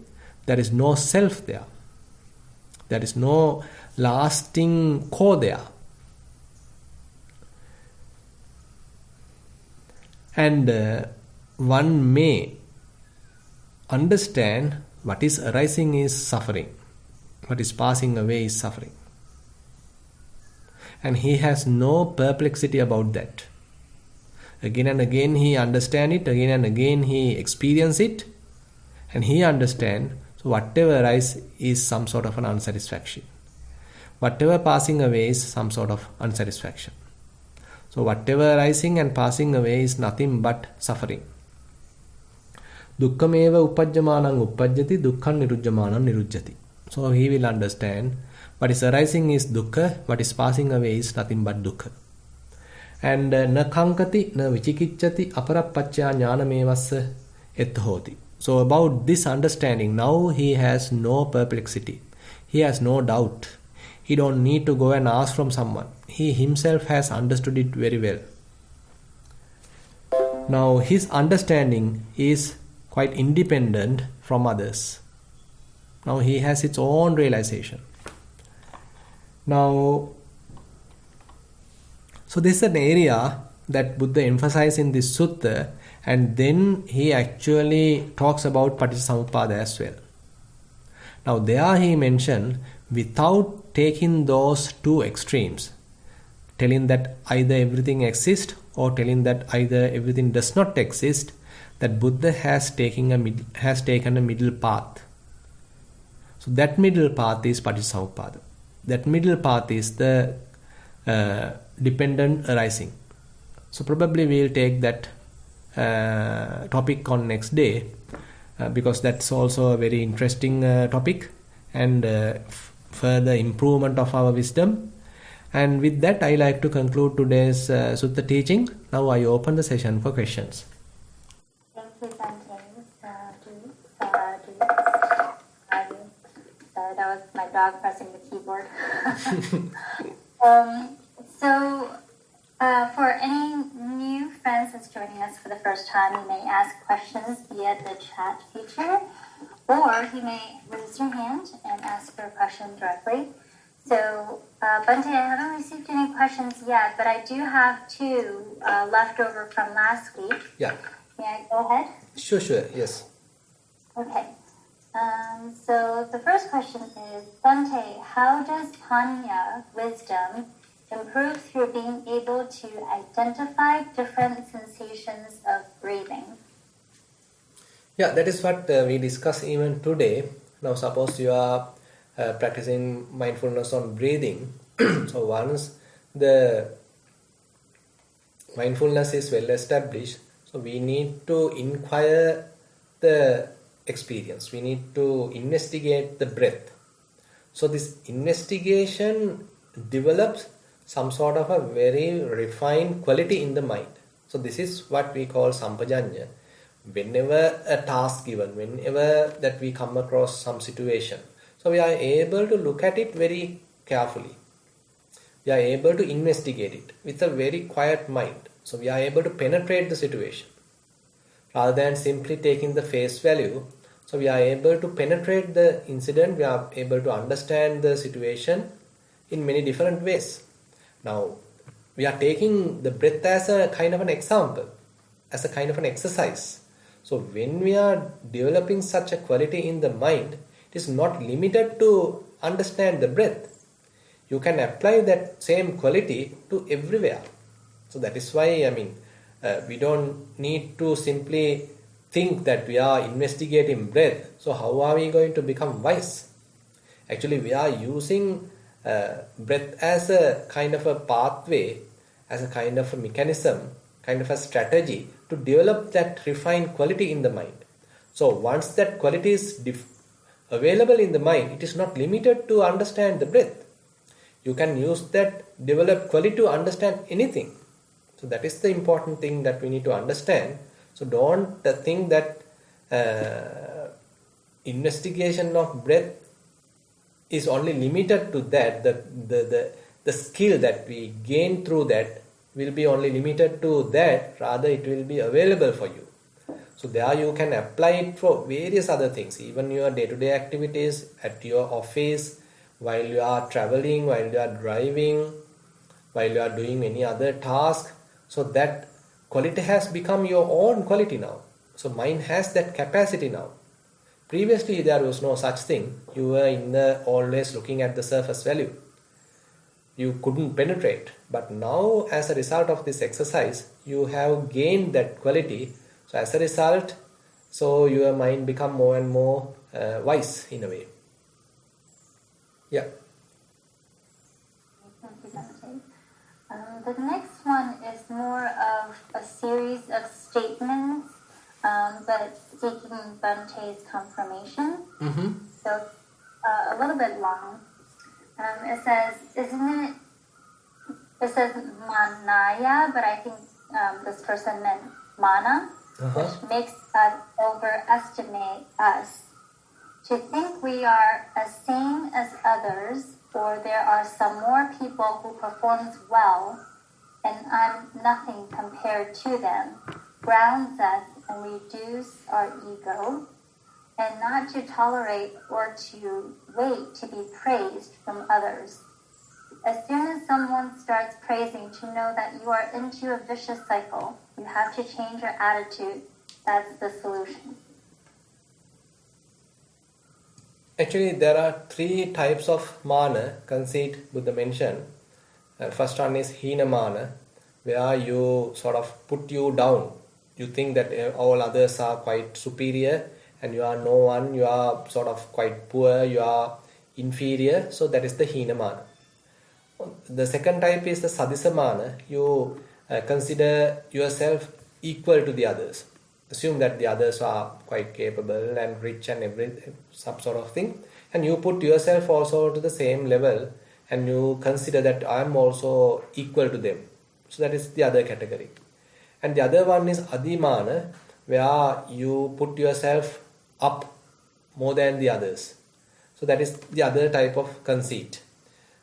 There is no self there. There is no lasting core there. And one may understand what is arising is suffering, what is passing away is suffering. And he has no perplexity about that. Again and again he understands it, again and again he experiences it, and he understands. So whatever arises is some sort of an unsatisfaction. Whatever passing away is some sort of unsatisfaction. So whatever arising and passing away is nothing but suffering. Dukkhameva uppajjamanam uppajjati, dukkham nirujjamanam nirujjati. So he will understand what is arising is dukkha, what is passing away is nothing but dukkha. And na kankati, na vichikicchati, aparappachya jnanamevassa ethhoti. So about this understanding, now he has no perplexity. He has no doubt. He don't need to go and ask from someone. He himself has understood it very well. Now his understanding is quite independent from others. Now he has its own realization. Now, so this is an area that Buddha emphasized in this sutta, and then he actually talks about Paticcasamuppada as well. Now there he mentioned, without taking those two extremes, telling that either everything exists or telling that either everything does not exist, that Buddha has taken a middle path. So that middle path is Paticcasamuppada. That middle path is the dependent arising. So probably we'll take that topic on next day because that's also a very interesting topic and further improvement of our wisdom. And with that, I like to conclude today's Sutta teaching. Now I open the session for questions. Thank you, Bante. Sorry, that was my dog pressing the keyboard. For any new friends that's joining us for the first time, you may ask questions via the chat feature, or you may raise your hand and ask your question directly. So, Bante, I haven't received any questions yet, but I do have two left over from last week. Yeah. May I go ahead? Sure, yes. Okay. So the first question is, Bante, how does Panya, wisdom, improve through being able to identify different sensations of breathing? Yeah, that is what we discussed even today. Now suppose you are practicing mindfulness on breathing. So once the mindfulness is well established, so we need to inquire the experience. We need to investigate the breath. So this investigation develops some sort of a very refined quality in the mind. So this is what we call sampajanya. Whenever a task given, whenever that we come across some situation, so we are able to look at it very carefully. We are able to investigate it with a very quiet mind. So we are able to penetrate the situation. Rather than simply taking the face value, so we are able to penetrate the incident, we are able to understand the situation in many different ways. Now, we are taking the breath as a kind of an example, as a kind of an exercise. So when we are developing such a quality in the mind, it is not limited to understand the breath. You can apply that same quality to everywhere. So that is why, we don't need to simply think that we are investigating breath. So how are we going to become wise? Actually, we are using breath as a kind of a pathway, as a kind of a mechanism, kind of a strategy to develop that refined quality in the mind. So once that quality is available in the mind, it is not limited to understand the breath. You can use that developed quality to understand anything. So that is the important thing that we need to understand. So don't think that investigation of breath is only limited to that. The skill that we gain through that will be only limited to that. Rather, it will be available for you. So there you can apply it for various other things, even your day-to-day activities, at your office, while you are traveling, while you are driving, while you are doing any other task. So that quality has become your own quality now. So mind has that capacity now. Previously there was no such thing. You were always looking at the surface value. You couldn't penetrate. But now, as a result of this exercise, you have gained that quality. So as a result, so your mind become more and more wise in a way. Yeah. Thank you, Dante. The next one is more of a series of statements, but seeking Bante's confirmation. Mm-hmm. So a little bit long. It says, it says Vanaya, but I think this person meant mana, which makes us overestimate us. To think we are as same as others, or there are some more people who performs well, and I'm nothing compared to them, grounds us and reduce our ego, and not to tolerate or to wait to be praised from others. As soon as someone starts praising, to know that you are into a vicious cycle. You have to change your attitude. That's the solution. Actually, there are 3 types of mana, conceit Buddha mentioned. First one is hina mana, where you sort of put you down. You think that all others are quite superior and you are no one, you are sort of quite poor, you are inferior. So that is the hina mana. The second type is the sadisa mana. You consider yourself equal to the others. Assume that the others are quite capable and rich and everything, some sort of thing. And you put yourself also to the same level and you consider that I am also equal to them. So that is the other category. And the other one is adimana, where you put yourself up more than the others. So that is the other type of conceit.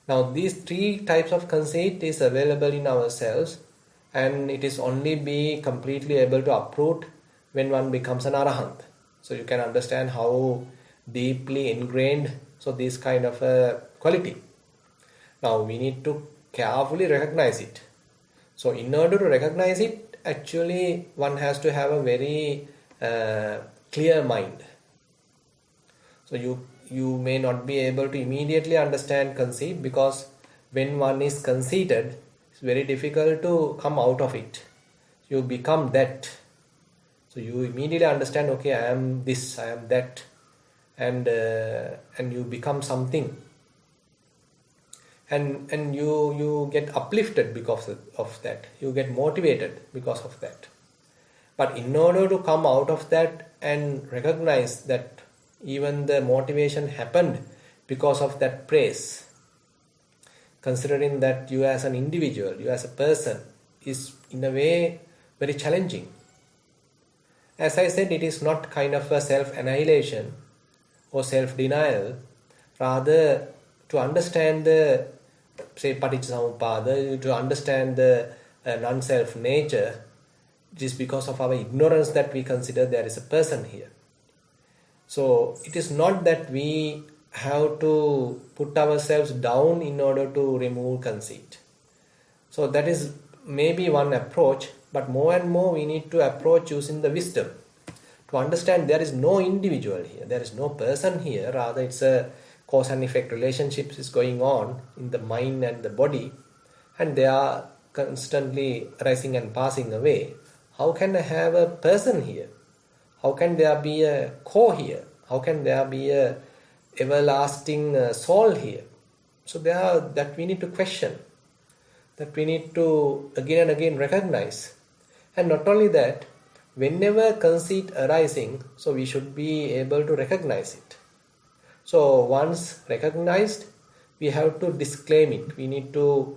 Now these 3 types of conceit is available in ourselves, and it is only be completely able to uproot when one becomes an arahant. So you can understand how deeply ingrained so this kind of a quality. Now we need to carefully recognize it. So in order to recognize it, actually one has to have a very clear mind. So you may not be able to immediately understand conceit, because when one is conceited, it's very difficult to come out of it. You become that. So you immediately understand, okay, I am this, I am that, and you become something. And you get uplifted because of that. You get motivated because of that. But in order to come out of that and recognize that even the motivation happened because of that praise, considering that you as an individual, you as a person, is in a way very challenging. As I said, it is not kind of a self-annihilation or self-denial. Rather, to understand the, say, Paticcasamuppada, to understand the non-self nature, it is because of our ignorance that we consider there is a person here. So it is not that we have to put ourselves down in order to remove conceit. So that is maybe one approach, but more and more we need to approach using the wisdom to understand there is no individual here, there is no person here, rather it's a cause and effect relationships is going on in the mind and the body, and they are constantly rising and passing away. How can I have a person here? How can there be a core here? How can there be a everlasting soul here? So there are that we need to question, that we need to again and again recognize. And not only that, whenever conceit arising, so we should be able to recognize it. So once recognized, we have to disclaim it. We need to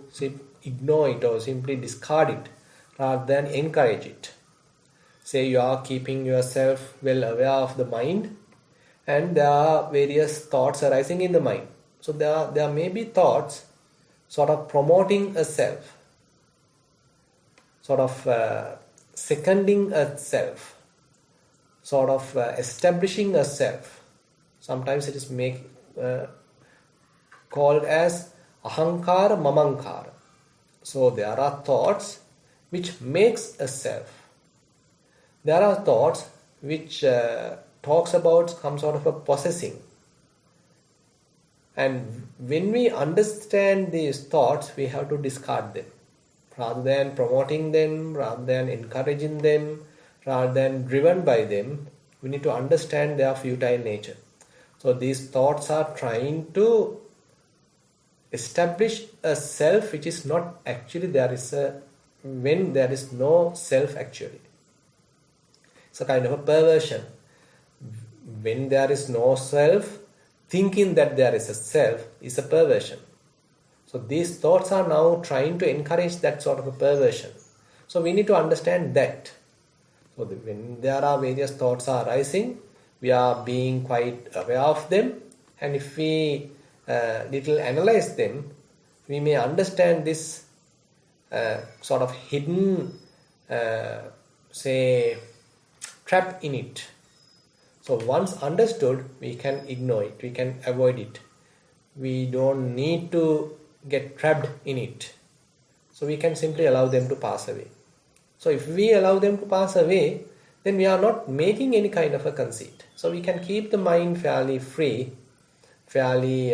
ignore it or simply discard it rather than encourage it. Say you are keeping yourself well aware of the mind, and there are various thoughts arising in the mind. So there may be thoughts sort of promoting a self, sort of seconding a self, sort of establishing a self. Sometimes it is called as ahankara mamankara. So there are thoughts which makes a self. There are thoughts which talks about some sort of a possessing. And when we understand these thoughts, we have to discard them. Rather than promoting them, rather than encouraging them, rather than driven by them, we need to understand their futile nature. So these thoughts are trying to establish a self which is not actually when there is no self actually. It's a kind of a perversion. When there is no self, thinking that there is a self is a perversion. So these thoughts are now trying to encourage that sort of a perversion. So we need to understand that. So when there are various thoughts are arising, we are being quite aware of them, and if we little analyze them, we may understand this sort of hidden, trap in it. So once understood, we can ignore it, we can avoid it. We don't need to get trapped in it. So we can simply allow them to pass away. So if we allow them to pass away, then we are not making any kind of a conceit. So we can keep the mind fairly free, fairly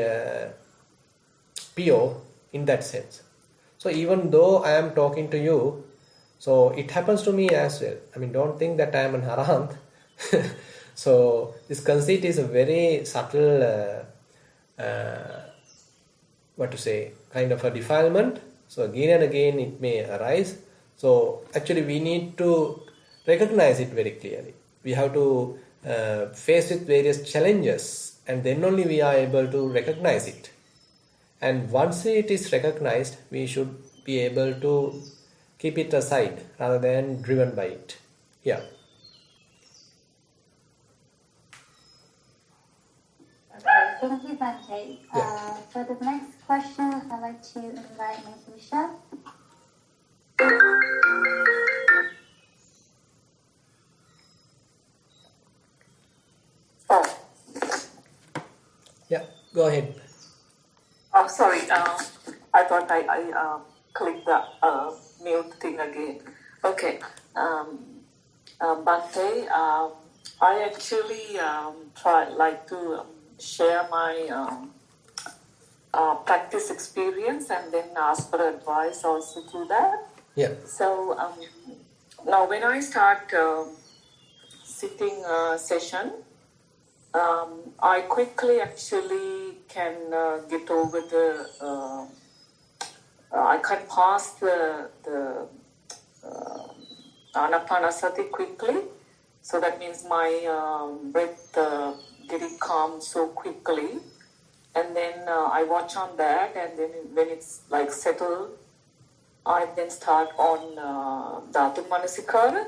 pure in that sense. So even though I am talking to you, so it happens to me as well. I mean, don't think that I am an arahant. So this conceit is a very subtle, kind of a defilement. So again and again it may arise. So actually we need to recognize it very clearly. We have to face with various challenges, and then only we are able to recognize it. And once it is recognized, we should be able to keep it aside rather than driven by it. Yeah. Okay, thank you, Bhante. For the next question, I'd like to invite Mahisha. Oh. Yeah, go ahead. Oh, sorry. I thought I clicked the mute thing again. Okay. Bhante, I actually like to share my practice experience and then ask for advice also through that. Yeah. So now when I start sitting session, I quickly actually can get over I can pass the anapanasati quickly. So that means my breath getting calm so quickly. And then I watch on that, and then when it's like settled, I then start on Dhatu Manasikara.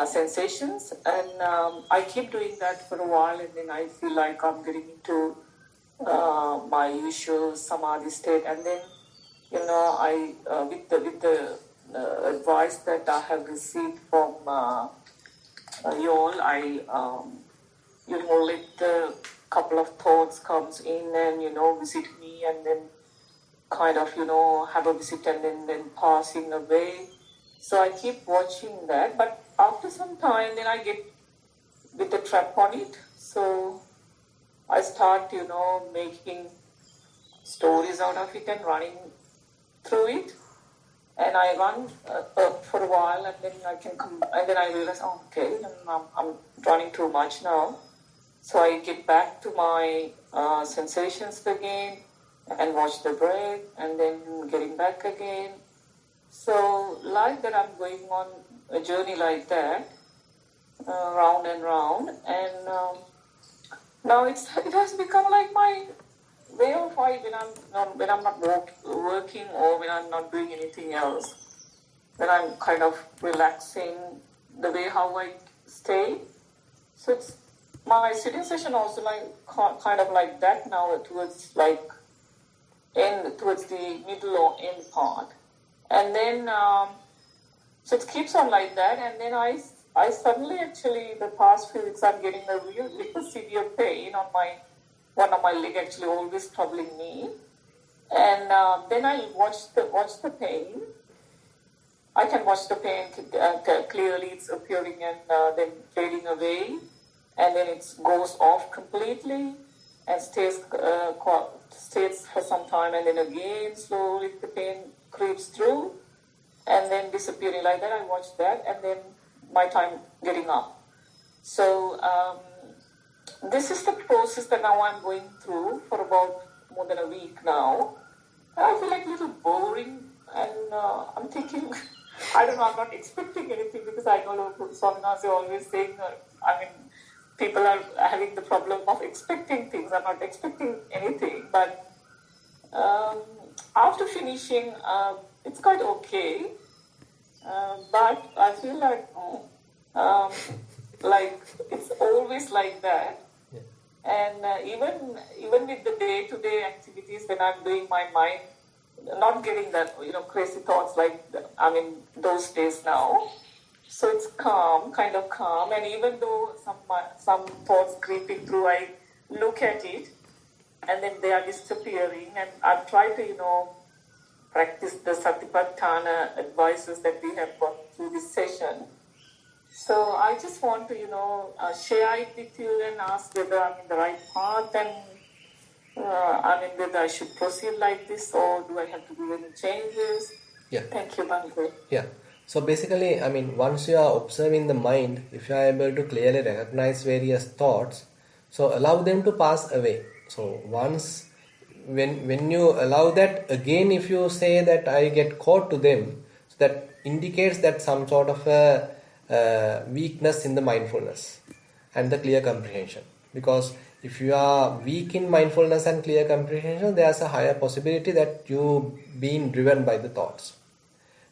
Sensations, and I keep doing that for a while, and then I feel like I'm getting into my usual Samadhi state, and then I with the advice that I have received from you all, I let the couple of thoughts comes in and visit me, and then kind of have a visit and then passing away. So I keep watching that, but after some time, then I get with the trap on it. So I start, making stories out of it and running through it. And I run for a while, and then I can come, and then I realize, oh, okay, I'm running too much now. So I get back to my sensations again and watch the breath, and then getting back again. So like that, I'm going on a journey like that, round and round, and Now it has become like my way of life when I'm not working or when I'm not doing anything else. Then I'm kind of relaxing the way how I stay. So it's my sitting session also like kind of like that now towards like towards the middle or end part, and then so it keeps on like that, and then I suddenly actually the past few weeks I'm getting a real severe pain on one of my leg actually always troubling me, and then I watch the pain. I can watch the pain clearly. It's appearing and then fading away, and then it goes off completely and stays for some time, and then again slowly the pain creeps through and then disappearing like that. I watch that, and then my time getting up. So this is the process that now I'm going through for about more than a week now. I feel like a little boring, and I'm thinking, I don't know, I'm not expecting anything because I know Swaminathan is always saying, people are having the problem of expecting things. I'm not expecting anything, but after finishing, it's quite okay. But I feel like it's always like that. Yeah. And even with the day-to-day activities, when I'm doing my mind, not getting that crazy thoughts like those days now. So it's calm, kind of calm, and even though some thoughts creeping through, I look at it, and then they are disappearing, and I've tried to practice the Satipatthana advices that we have got through this session. So I just want to share it with you and ask whether I'm in the right path, and whether I should proceed like this or do I have to do any changes? Yeah. Thank you, Bhante. Yeah. So basically, once you are observing the mind, if you are able to clearly recognize various thoughts, so allow them to pass away. So once, when you allow that, again if you say that I get caught to them, so that indicates that some sort of a weakness in the mindfulness and the clear comprehension. Because if you are weak in mindfulness and clear comprehension, there's a higher possibility that you being driven by the thoughts.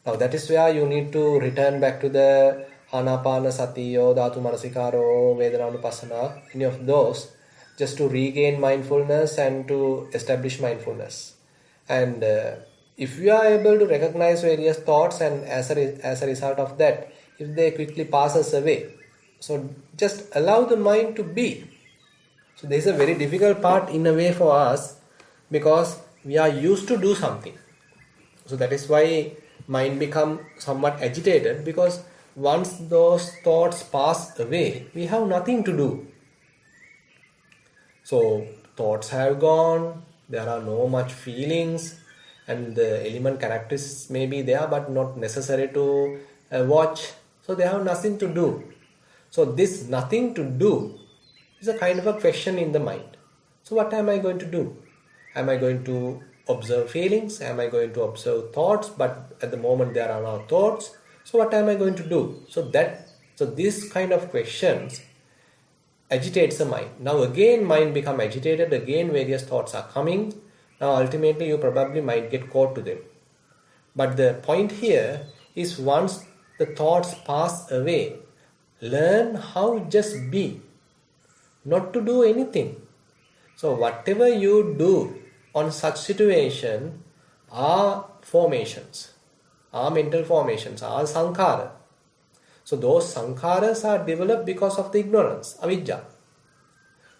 Now that is where you need to return back to the Anapana Sati or Dhatu Manasikara or Vedanānupassana, any of those, just to regain mindfulness and to establish mindfulness. And if you are able to recognize various thoughts, and as a result of that, if they quickly pass us away, so just allow the mind to be. So this is a very difficult part in a way for us, because we are used to do something. So that is why mind become somewhat agitated, because once those thoughts pass away, we have nothing to do. So thoughts have gone, there are no much feelings, and the element characteristics may be there but not necessary to watch. So they have nothing to do. So this nothing to do is a kind of a question in the mind. So what am I going to do? Am I going to observe feelings? Am I going to observe thoughts? But at the moment there are no thoughts. So what am I going to do? So this kind of questions agitates the mind. Now again mind become agitated, again various thoughts are coming. Now ultimately you probably might get caught to them. But the point here is, once the thoughts pass away, learn how just be, not to do anything. So whatever you do on such situation are formations, are mental formations, are sankhara. So those sankharas are developed because of the ignorance, avidya.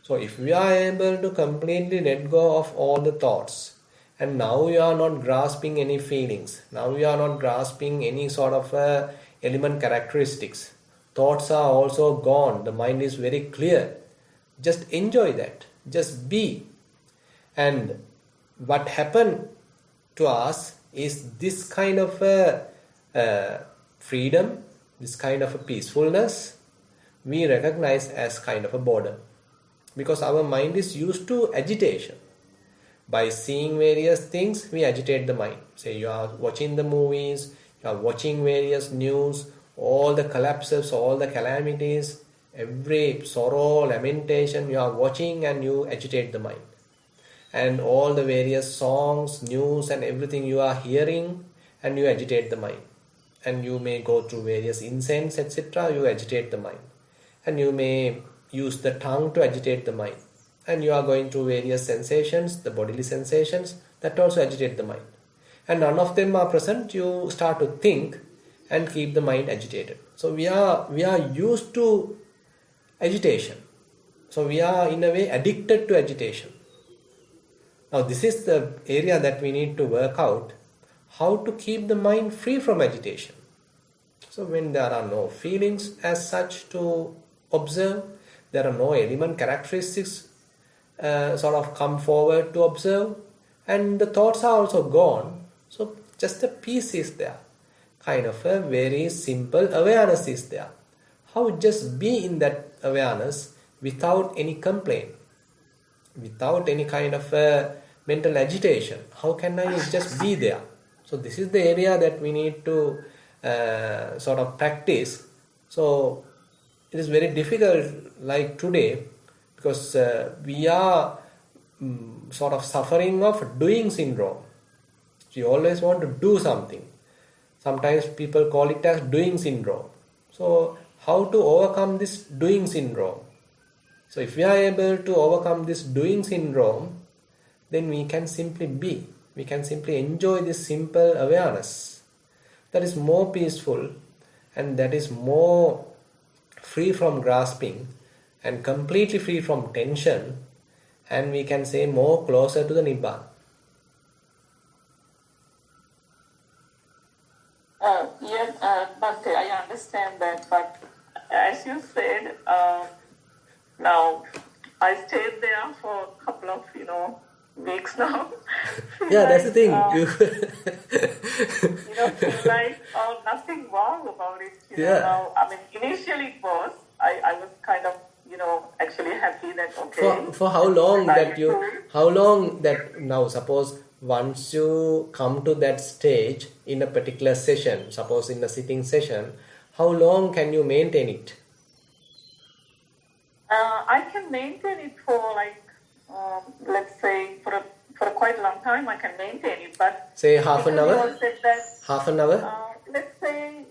So if we are able to completely let go of all the thoughts, and now you are not grasping any feelings, now you are not grasping any sort of element characteristics, thoughts are also gone, the mind is very clear, just enjoy that, just be. And what happened to us is this kind of freedom, this kind of a peacefulness, we recognize as kind of a boredom, because our mind is used to agitation. By seeing various things, we agitate the mind. Say you are watching the movies, you are watching various news, all the collapses, all the calamities, Every sorrow, lamentation you are watching and you agitate the mind. And all the various songs, news and everything you are hearing and you agitate the mind. And you may go through various incense, etc. You agitate the mind. And you may use the tongue to agitate the mind. And you are going through various sensations, the bodily sensations, that also agitate the mind. And none of them are present, you start to think and keep the mind agitated. So we are used to agitation. So we are in a way addicted to agitation. Now this is the area that we need to work out, how to keep the mind free from agitation. So when there are no feelings as such to observe, there are no element characteristics sort of come forward to observe, and the thoughts are also gone. So just a peace is there. Kind of a very simple awareness is there. How just be in that awareness without any complaint, without any kind of mental agitation. How can I just be there? So this is the area that we need to sort of practice. So it is very difficult like today, because we are sort of suffering of doing syndrome. You always want to do something. Sometimes people call it as doing syndrome. So how to overcome this doing syndrome? So if we are able to overcome this doing syndrome, then we can simply be. We can simply enjoy this simple awareness that is more peaceful and that is more free from grasping and completely free from tension, and we can say more closer to the Nibbana. Bhante, I understand that, but as you said, now I stayed there for a couple of, weeks now. Yeah, that's the thing. Feel like nothing wow about it. Yeah. Now, I mean, initially it was. I was kind of, actually happy that okay. For how long that now, suppose once you come to that stage in a particular session, suppose in a sitting session, how long can you maintain it? I can maintain it for like, let's say for a quite long time I can maintain it, but say half an hour? You all said that, half an hour? Let's say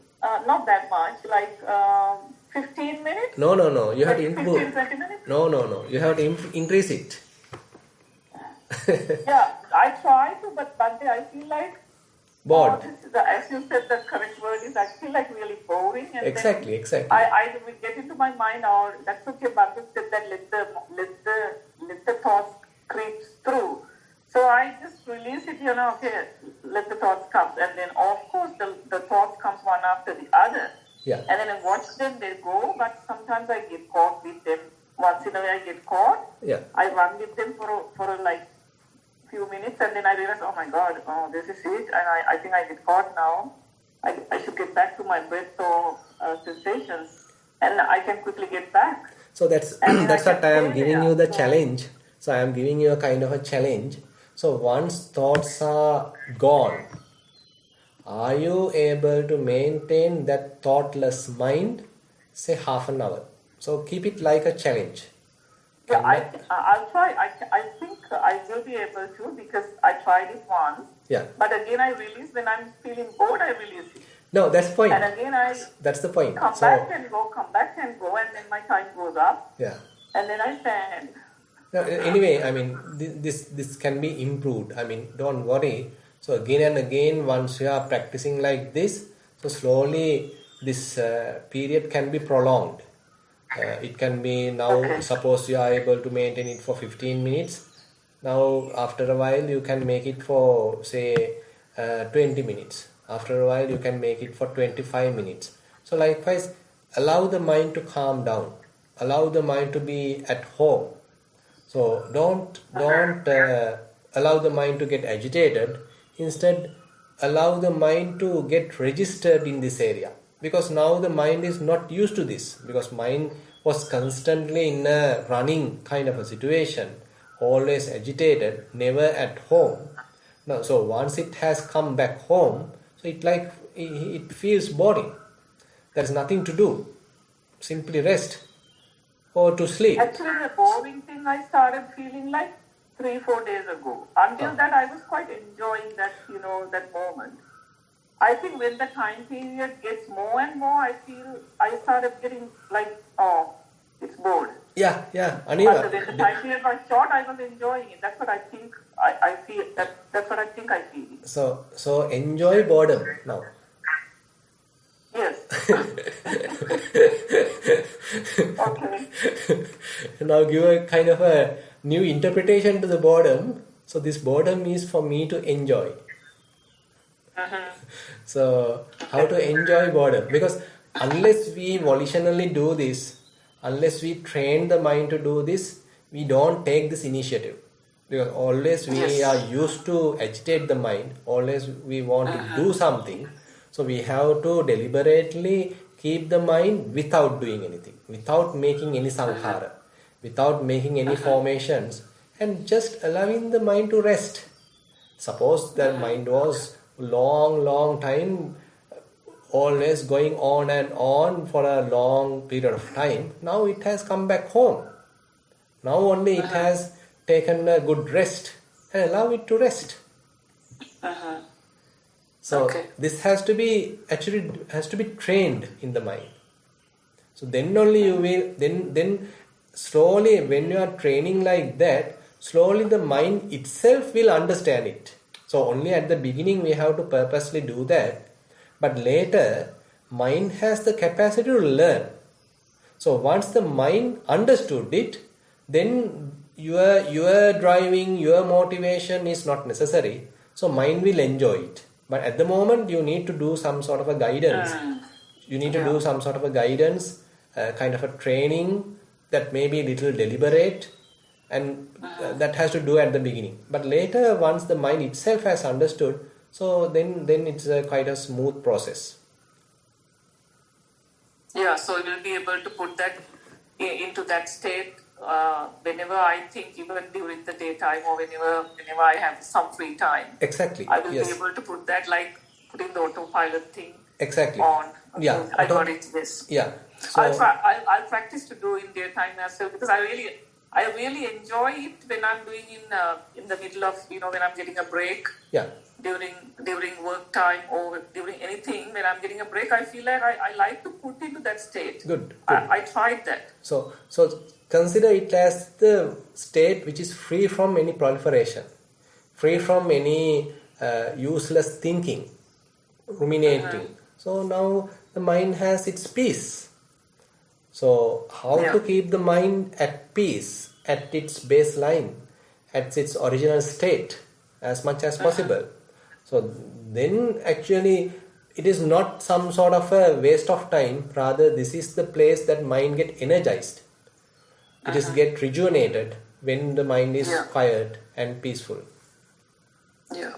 not that much, like 15 minutes? No. You have to improve. 15, 20 minutes? No. You have to increase it. Yeah, I try to, but Bhante, I feel like bored. As you said, the correct word is I feel like really boring. And exactly. I will get into my mind, or that's okay. Bhante said that let the thoughts creep through. So I just release it, okay, let the thoughts come. And then of course the thoughts comes one after the other. Yeah. And then I watch them, they go, but sometimes I get caught with them. Once in a way I get caught. Yeah. I run with them for like few minutes, and then I realize, oh my God, this is it, and I think I get caught now. I should get back to my breath or sensations, and I can quickly get back. So that's what I am giving you the challenge. So I am giving you a kind of a challenge. So once thoughts are gone, are you able to maintain that thoughtless mind, say half an hour? So keep it like a challenge. Yeah, I'll try. I think I will be able to, because I tried it once. Yeah. But again, I release when I'm feeling bored. I release it. No, that's the point. And again, that's the point. Come back and go, and then my time goes up. Yeah. And then I stand. No, anyway, I mean, this can be improved. I mean, don't worry. So again and again, once you are practicing like this, so slowly this period can be prolonged. It can be now, okay. Suppose you are able to maintain it for 15 minutes. Now, after a while, you can make it for, say, 20 minutes. After a while, you can make it for 25 minutes. So likewise, allow the mind to calm down. Allow the mind to be at home. So don't allow the mind to get agitated. Instead, allow the mind to get registered in this area. Because now the mind is not used to this. Because mind was constantly in a running kind of a situation. Always agitated, never at home. Now, so once it has come back home, so it feels boring. There is nothing to do. Simply rest. or to sleep? Actually, the boring thing I started feeling like 3-4 days ago. Until that, I was quite enjoying that, that moment. I think when the time period gets more and more, I started getting like, oh, it's bored. Yeah, But when the time period was short, I was enjoying it. That's what I think. I feel that's what I think I feel. So enjoy boredom now. Yes. Okay. Now give a kind of a new interpretation to the boredom. So this boredom is for me to enjoy. So how to enjoy boredom? Because unless we volitionally do this, unless we train the mind to do this, we don't take this initiative. Because always we are used to agitate the mind, always we want to do something. So we have to deliberately keep the mind without doing anything, without making any sankhara, without making any formations, and just allowing the mind to rest. Suppose the mind was long time always going on and on for a long period of time. Now it has come back home. Now only it has taken a good rest, and allow it to rest. So this has to be trained in the mind. So then only you will then slowly, when you are training like that, slowly the mind itself will understand it. So only at the beginning we have to purposely do that, but later mind has the capacity to learn. So once the mind understood it, then your driving, your motivation is not necessary. So mind will enjoy it. But at the moment you need to do some sort of a guidance. You need to do some sort of a guidance, kind of a training that may be a little deliberate, and that has to do at the beginning. But later, once the mind itself has understood, so then it's quite a smooth process. Yeah, so you will be able to put that into that state whenever I think, even during the daytime or whenever I have some free time. Exactly. I will be able to put that, like putting the autopilot thing exactly on. Yeah. I got it. This. Yeah. So I'll practice to do in daytime as well, because I really enjoy it when I'm doing in the middle of, when I'm getting a break. Yeah. During work time or during anything, when I'm getting a break, I feel like I like to put into that state. Good. I tried that. So consider it as the state which is free from any proliferation, free from any useless thinking, ruminating. So now the mind has its peace. So how to keep the mind at peace, at its baseline, at its original state as much as possible. So then actually it is not some sort of a waste of time. Rather, this is the place that mind get energized. It is get rejuvenated when the mind is quiet and peaceful. Yeah.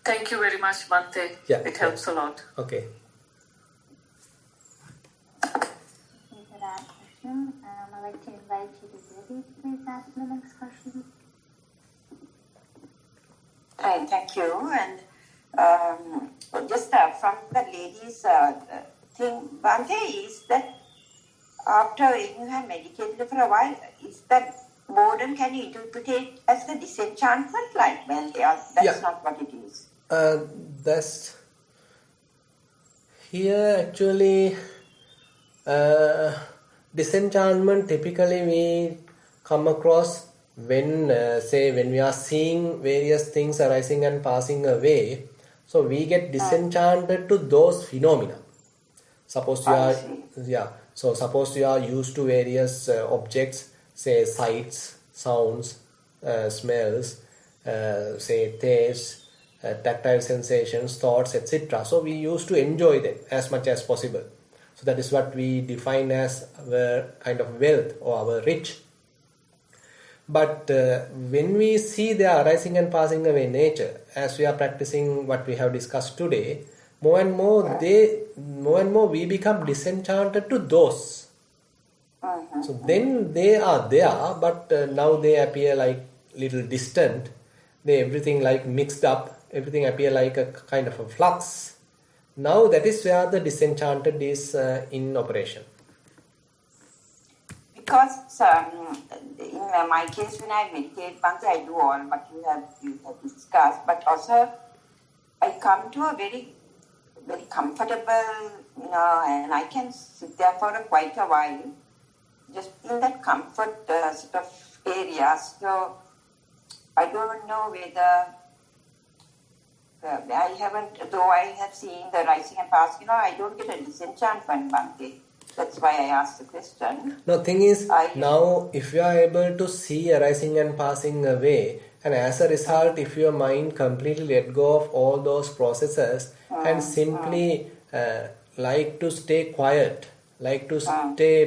Thank you very much, Bhante. Yeah, it helps a lot. Okay. Thank you for that question. I'd like to invite you to Debbie to please ask the next question. Hi, thank you. And just from the ladies' thing, Bhante, is that after you have meditated for a while, is that boredom, can you interpret it as the disenchantment? Like, well, that's not what it is. That's here actually. Disenchantment typically we come across when when we are seeing various things arising and passing away. So we get disenchanted to those phenomena. Suppose you are used to various objects, say sights, sounds, smells, say tastes, tactile sensations, thoughts, etc. So we used to enjoy them as much as possible. So that is what we define as our kind of wealth or our rich. But when we see the arising and passing away nature, as we are practicing what we have discussed today, more and more we become disenchanted to those. So then they are there, but now they appear like little distant. Everything like mixed up. Everything appear like a kind of a flux. Now that is where the disenchanted is in operation. Because in my case, when I meditate, Bhante, I do all what you have discussed, but also I come to a very, very comfortable, and I can sit there for quite a while, just in that comfort sort of area. So I don't know whether I haven't, though I have seen the rising and passing, I don't get a disenchantment, Bhante. That's why I asked the question. No, thing is, now if you are able to see arising and passing away, and as a result, if your mind completely let go of all those processes and simply like to stay quiet, like to stay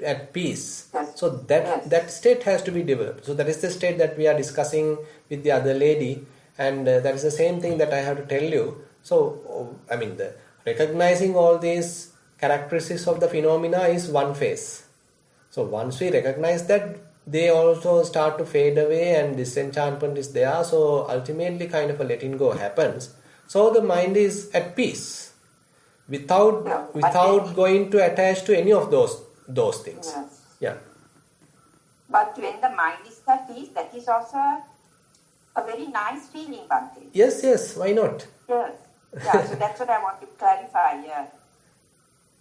at peace, so that state has to be developed. So that is the state that we are discussing with the other lady, and that is the same thing that I have to tell you. So, I mean, the recognizing all these characteristics of the phenomena is one phase. So once we recognize that, they also start to fade away and disenchantment is there. So ultimately kind of a letting go happens. So the mind is at peace without going to attach to any of those things. Yes. Yeah. But when the mind is at peace, that is also a very nice feeling, Bhante. Yes, why not? Yes. Yeah, so that's what I want to clarify, yeah.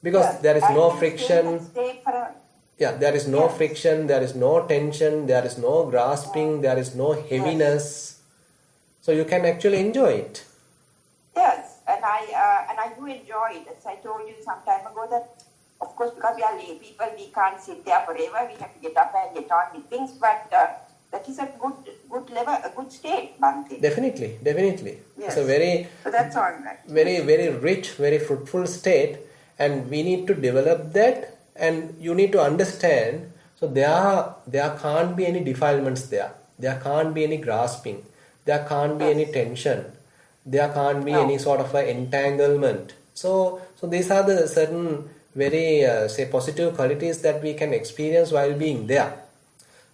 Because there is no friction. Yeah, there is no friction, there is no tension, there is no grasping, there is no heaviness. So you can actually enjoy it. Yes, and I do enjoy it. As I told you some time ago that, of course, because we are lay people, we can't sit there forever. We have to get up and get on with things. But that is a good level, a good state, Bhante. Definitely. Yes. It's a so that's all right. very, very rich, very fruitful state. And we need to develop that, and you need to understand. So there can't be any defilements there. There can't be any grasping. There can't be any tension. There can't be any sort of entanglement. So these are the certain very positive qualities that we can experience while being there.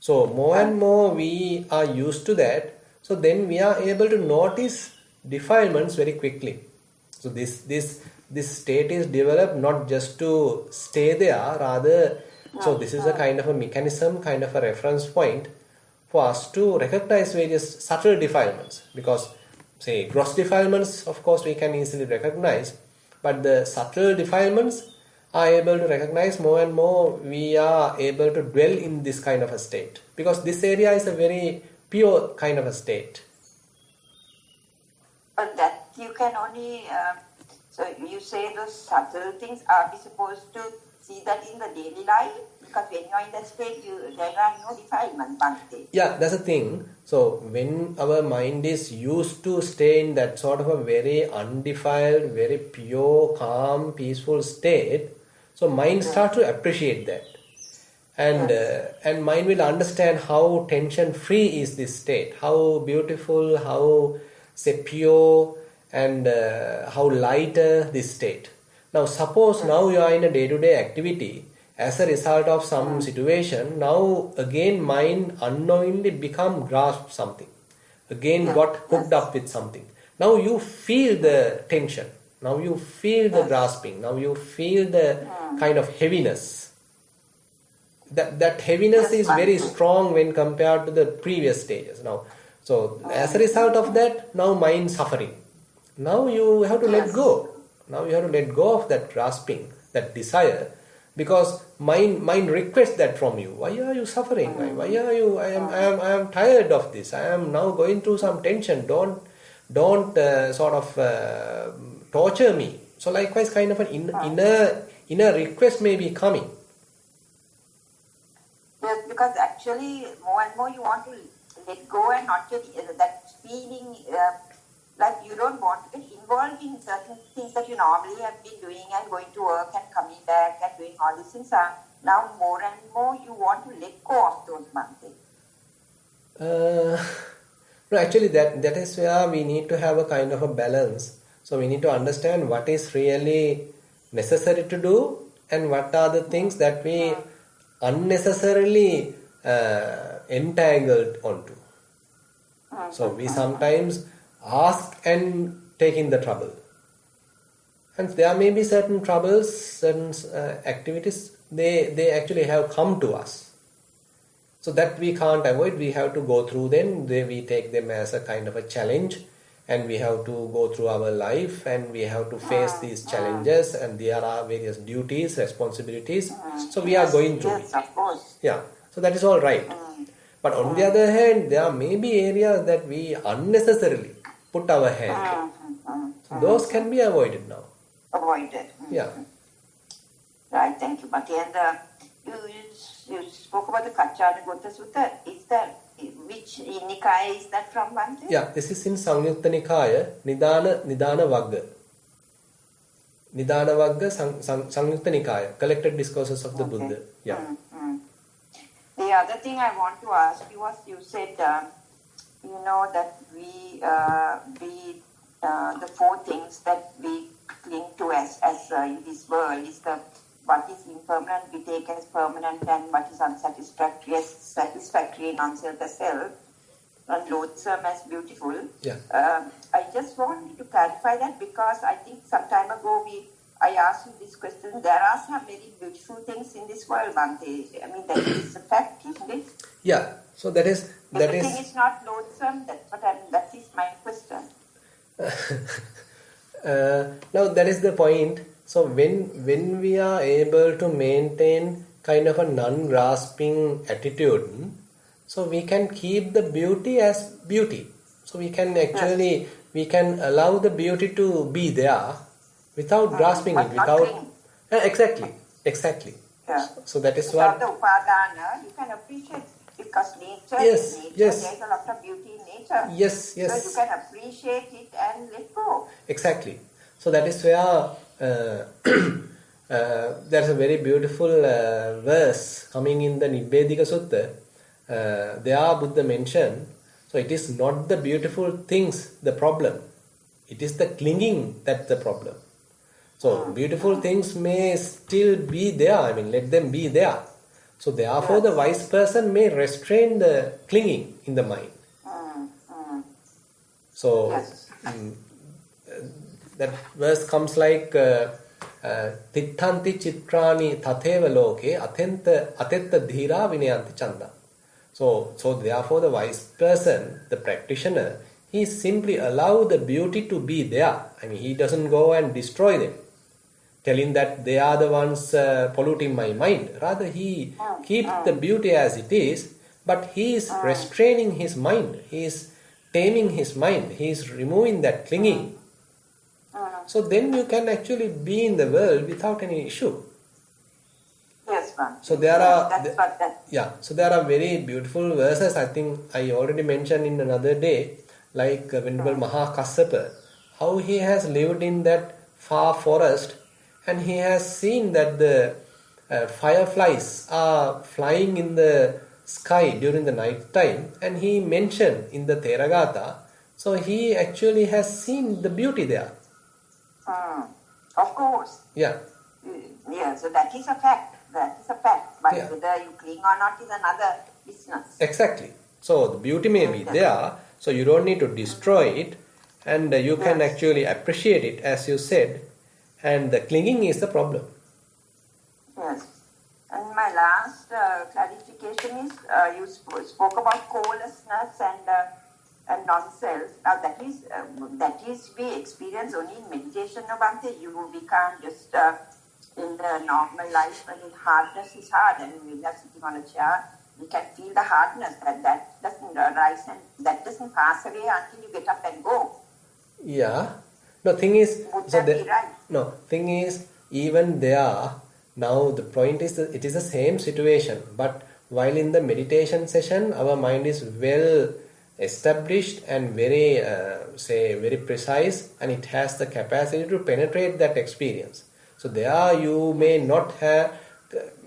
So more and more we are used to that. So then we are able to notice defilements very quickly. So this state is developed not just to stay there, rather, so this is a kind of a mechanism, kind of a reference point for us to recognize various subtle defilements. Because, say, gross defilements, of course, we can easily recognize, but the subtle defilements are able to recognize more and more. We are able to dwell in this kind of a state, because this area is a very pure kind of a state. But that you can only... So you say those subtle things, are we supposed to see that in the daily life? Because when you are in that state, there are no defilement, Bhante. Yeah, that's the thing. So when our mind is used to stay in that sort of a very undefiled, very pure, calm, peaceful state, so mind starts to appreciate that. And mind will understand how tension-free is this state, how beautiful, how, say, pure, and how lighter this state. Now suppose now you are in a day-to-day activity, as a result of some situation, now again mind unknowingly grasp something, again got hooked up with something. Now you feel the tension, now you feel the grasping, now you feel the kind of heaviness. That heaviness is very strong when compared to the previous stages. Now, so as a result of that, now mind suffering. Now you have to let go. Now you have to let go of that grasping, that desire, because mind requests that from you. Why are you suffering? Why are you? I am tired of this. I am now going through some tension. Don't sort of torture me. So likewise, kind of an inner request may be coming. Yes, because actually more and more you want to let go and not get that feeling. Like you don't want to get involved in certain things that you normally have been doing and going to work and coming back and doing all these things. Now more and more you want to let go of those, Bhante. No, actually that is where we need to have a kind of a balance. So we need to understand what is really necessary to do and what are the things that we unnecessarily entangled onto. So we sometimes ask and take in the trouble. And there may be certain troubles, certain activities they actually have come to us. So that we can't avoid, we have to go through them. We take them as a kind of a challenge, and we have to go through our life, and we have to face these challenges, and there are various duties, responsibilities. So we are going through it. Yes, of course. Yeah, so that is all right. But on the other hand, there may be areas that we unnecessarily put our hand. So those can be avoided now. Avoided. Yeah. Right, thank you, Bhante. And you spoke about the Kachana Sutta. Is that, which Nikaya is that from, Bhante? Yeah, this is in Samyutta Nikaya, Nidana Vagga. Nidana Vagga, Samyutta Nikaya, collected discourses of the Buddha. Yeah. The other thing I want to ask you was, you said, that we, the four things that we cling to as in this world is what is impermanent we take as permanent, and what is unsatisfactory as satisfactory, non-self as self, and loathsome as beautiful. Yeah. I just wanted to clarify that, because I think some time ago I asked you this question. There are some very beautiful things in this world, Bhante. I mean, that is a fact, isn't it? Yeah. So that is. Everything is not loathsome. That is my question. Now that is the point. So when we are able to maintain kind of a non-grasping attitude, so we can keep the beauty as beauty. So we can actually we can allow the beauty to be there without grasping it, without exactly. Yeah. So that is without what the upadana, you can appreciate, because nature, yes. there's a lot of beauty in nature. Yes. So you can appreciate it and let go. Exactly. So that is where there's a very beautiful verse coming in the Nibbedika Sutta. There Buddha mentioned, so it is not the beautiful things the problem, it is the clinging that's the problem. So beautiful things may still be there, I mean, let them be there. So therefore the wise person may restrain the clinging in the mind. So that verse comes like Tittanti chitrani tatheva loke atetta dhira vinayanti chanda. So therefore the wise person, the practitioner, he simply allow the beauty to be there. I mean, he doesn't go and destroy them, telling that they are the ones polluting my mind. Rather, he keeps the beauty as it is, but he is restraining his mind. He is taming his mind. He is removing that clinging. So then you can actually be in the world without any issue. Yes, ma'am. So there are so there are very beautiful verses. I think I already mentioned in another day, like Venerable Mahakassapa, how he has lived in that far forest, and he has seen that the fireflies are flying in the sky during the night time, and he mentioned in the Theragatha, so he actually has seen the beauty there. Of course. Yeah. Yeah, so that is a fact. But whether you cling or not is another business. Exactly. So the beauty may be there, so you don't need to destroy it, and you can actually appreciate it, as you said, and the clinging is the problem. Yes. And my last clarification is, you spoke about co-lessness and non-self. Now that is we experience only in meditation, Bhante. We can't just in the normal life, when hardness is hard, and we are sitting on a chair, we can feel the hardness, that doesn't arise and that doesn't pass away until you get up and go. Yeah. No, thing is, Would that be right? No, thing is, even there, now the point is that it is the same situation, but while in the meditation session, our mind is well established and very, very precise, and it has the capacity to penetrate that experience. So there you may not have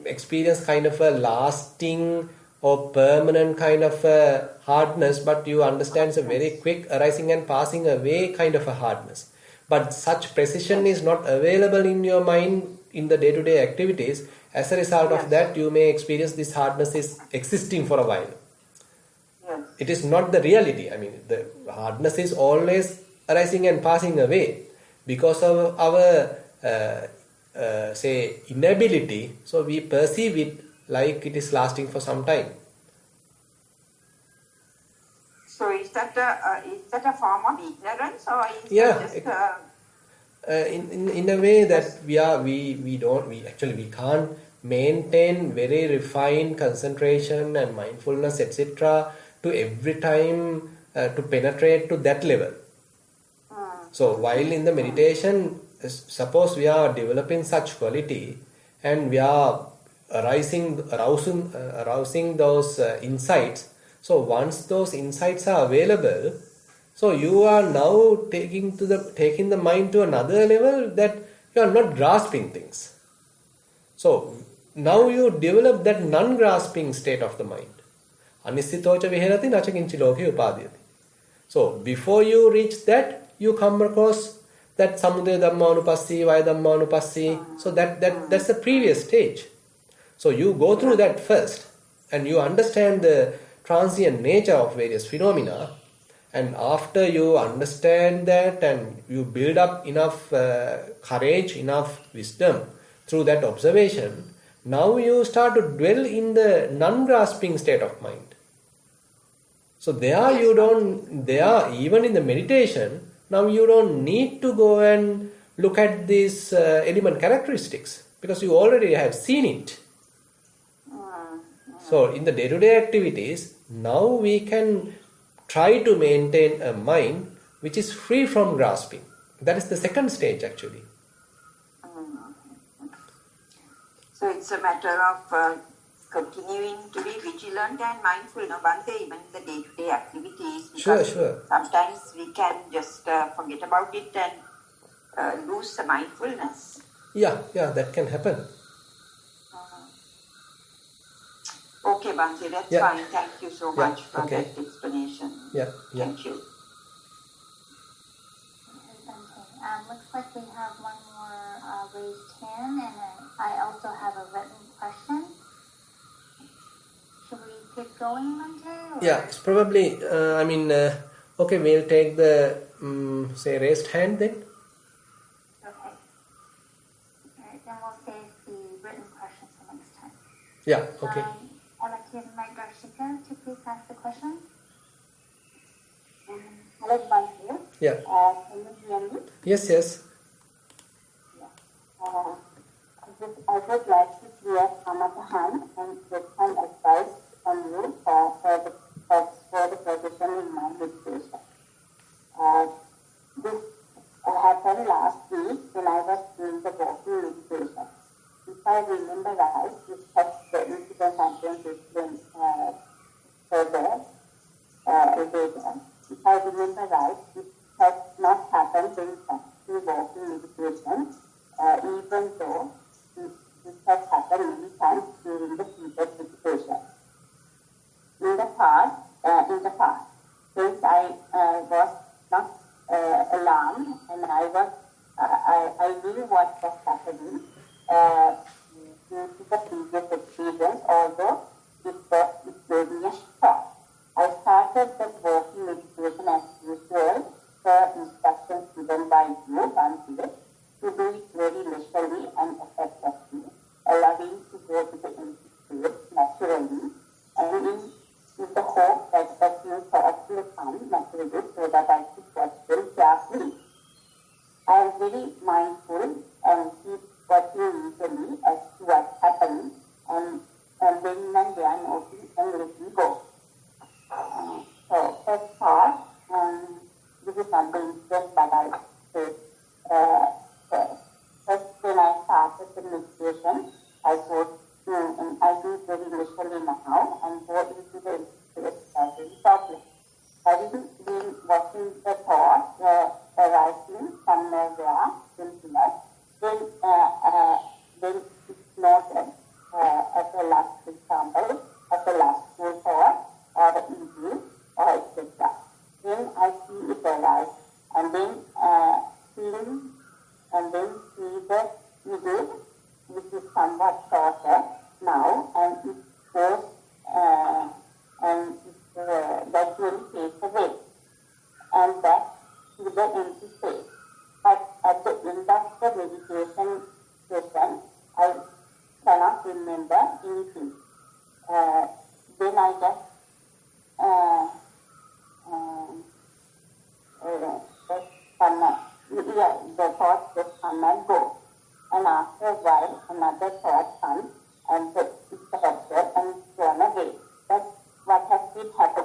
experienced kind of a lasting or permanent kind of a hardness, but you understand it's a very quick arising and passing away kind of a hardness. But such precision is not available in your mind in the day-to-day activities. As a result of that, you may experience this hardness is existing for a while. It is not the reality. I mean, the hardness is always arising and passing away because of our say, inability, so we perceive it like it is lasting for some time. So is that a form of ignorance, or is Yeah, that just in a way that we can't maintain very refined concentration and mindfulness, etc., to every time to penetrate to that level. So while in the meditation, suppose we are developing such quality and we are arousing those insights. So once those insights are available, so you are now taking the mind to another level that you are not grasping things. So now you develop that non-grasping state of the mind. Anissitocha viherati nacha kinchi loke upadhyati. So before you reach that, you come across that samudaya dhammanupassi, vaya dhammanupassi. So that's the previous stage. So you go through that first and you understand the transient nature of various phenomena. And after you understand that and you build up enough courage, enough wisdom through that observation, now you start to dwell in the non-grasping state of mind. So even in the meditation, now you don't need to go and look at these element characteristics because you already have seen it. So in the day-to-day activities, now we can try to maintain a mind which is free from grasping. That is the second stage actually. So it's a matter of continuing to be vigilant and mindful, Bhante, even in the day-to-day activities. Sure. Sometimes we can just forget about it and lose the mindfulness. Yeah, that can happen. Okay, Bhante, that's fine. Thank you so much for that explanation. Yeah. Thank you. Looks like we have one more raised hand, and I also have a written question. Should we keep going, Mante? Yeah, it's probably, okay, we'll take the, say, raised hand then. Okay. Alright, then we'll save the written questions for next time. Yeah, okay. I'd like to invite Darshika to please ask the question. Hello, Bhante. Yeah. Can you hear me? Yes. Yeah. I would like to clear Samadhan and get some advice from you for the position in my meditation. This happened last week when I was doing the walking meditation. If I remember right, this has the incident I'm going to explain further later. If I remember right, this has not happened in walking meditation, even though this has happened many times during the seated meditation. In the past, since I was not alarmed and I knew what was happening due to the previous experience, although it gave me a shock. I started the walking meditation as usual, the instructions given by you, Bhante, to do it very leisurely and effectively, allowing to go to the empty space naturally, and in the hope that the few thoughts will come naturally so that I could watch them carefully. I am very mindful and keep watching easily as to what's happening, and then they are noting and letting go. So first thought, this is not the incident, but I said first when I started the meditation, I thought, I do it very leisurely now and go into the space very softly. Having been watching the thought arising from nowhere in here,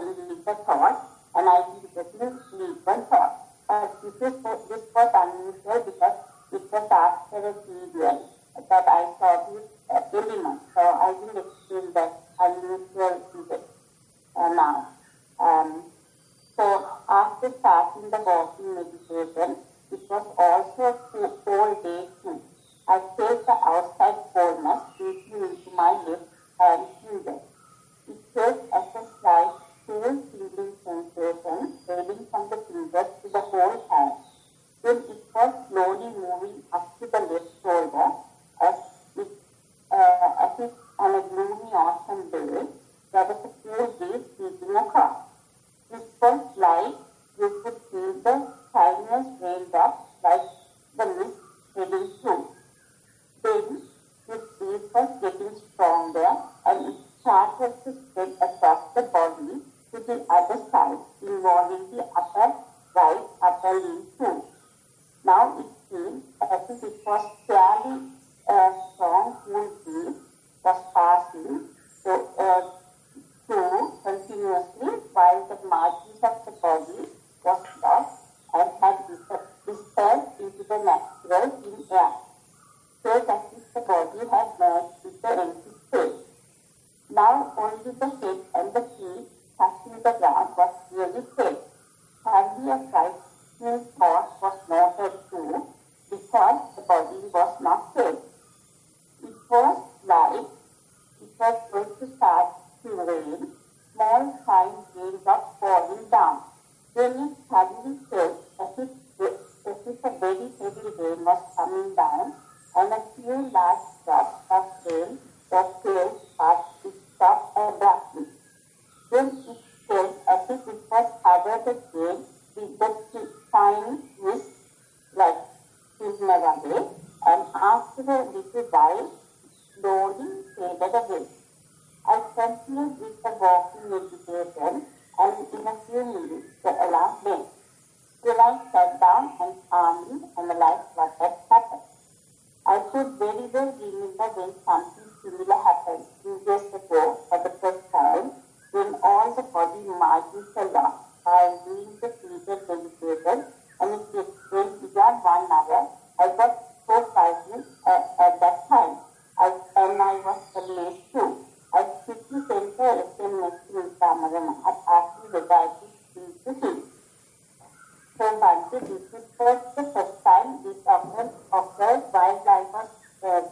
accordingly with the thought, and I will getting sleep and thought. This was unusual because it was after a period that I saw this element. So I will explain that unusual event now. So after starting the walking meditation, it was also a cold day too. I felt the outside coldness reaching into my left hand finger. It felt as a slight cool tingling sensation spreading from the fingers to the whole hand. Then it was slowly moving up to the left shoulder as if on a gloomy autumn day there was a cool breeze sweeping across. It was like you could feel the tiniest raindrops like the mist heading through. Then this breeze was getting stronger and it started to spread across the body to the other side, involving the upper limb too. Now it seemed as if it was fairly strong cool breeze was passing through continuously while the margins of the body was lost and had dispersed into the natural in air, so that if the body had merged with the empty space. Now only the head and the feet touching the ground was really felt. Hardly a frightening thought was noted too, because the body was not felt. It was like it was going to start to rain, small fine raindrops falling down. Then it suddenly felt as if a very heavy rain was coming down, and a few large drops of rain were fell, but it stopped abruptly. Then it felt as if it was covered again with the tiny mist like silver away, and after a little while, slowly faded away. I continued with the walking meditation, and in a few minutes the alarm went. Then I sat down and calmly analyzed what had happened. I could very well remember when something similar happened 2 years ago for the first time, when all the body margins were lost while doing the seated meditation, and it went beyond 1 hour. I got so frightened at that time, and I was amazed too. I quickly sent a SMS to Nissarana asking whether I could speak to him. So Bhante, this was the first time this occurred while I was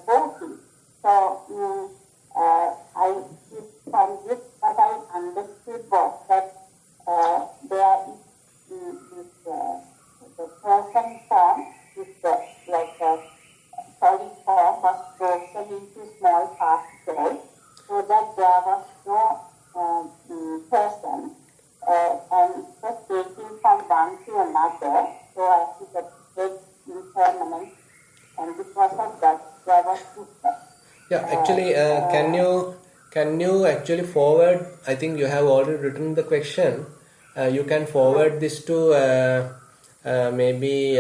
walking. So from this what I understood was that there is the person form, like a solid form was broken into small particles, so that there was no person, and it was taken from one to another, so I think that it impermanent, and because of that there was Sutta. Yeah, actually, can you actually forward? I think you have already written the question. You can forward this to maybe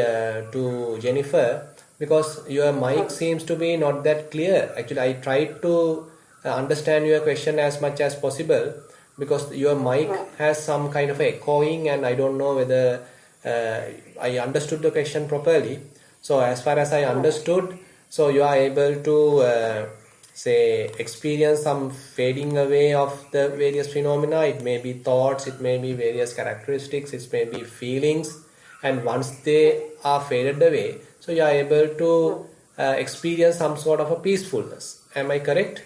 to Jennifer, because your mic seems to be not that clear. Actually, I tried to understand your question as much as possible, because your mic has some kind of echoing, and I don't know whether I understood the question properly. So as far as I understood, so you are able to say experience some fading away of the various phenomena. It may be thoughts, it may be various characteristics, it may be feelings, and once they are faded away, so you are able to experience some sort of a peacefulness. Am I correct?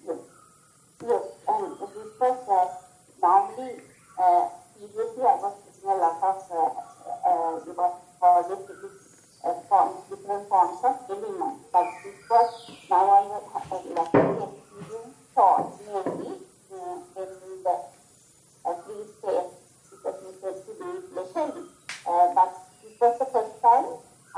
Yes, and this was normally, previously I was taking a lot of, different forms of elements, but this was, now I have experienced thoughts, mainly in the free state, because we said to do it leisurely. But this was the first time I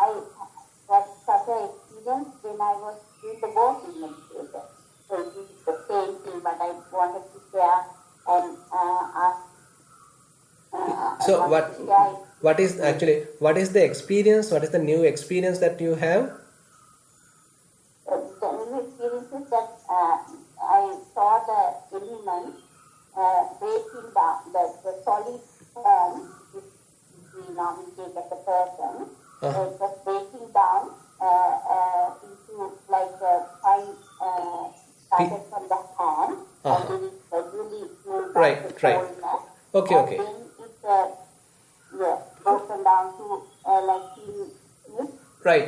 got such an experience when I was doing the walking meditation. So it is the same thing, but I wanted to share and ask. So what is the experience? What is the new experience that you have? The new experience is that I saw the element breaking down the solid form, which we normally take as a person, it's just breaking down into like five, started from the hand, and then it gradually moved Right, back to right. wholeness. Okay, and okay. then it's broken down to like units. Right.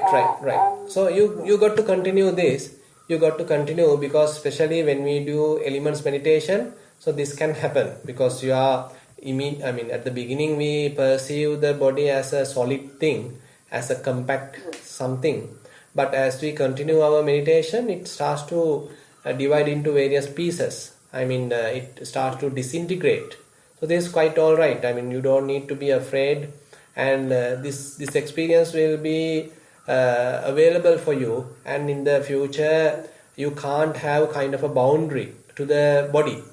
So you got to continue this. You got to continue because especially when we do elements meditation, so this can happen because you are. I mean, at the beginning we perceive the body as a solid thing, as a compact something. But as we continue our meditation, it starts to divide into various pieces. It starts to disintegrate. So this is quite all right. You don't need to be afraid, and this experience will be available for you. And in the future, you can't have kind of a boundary to the body,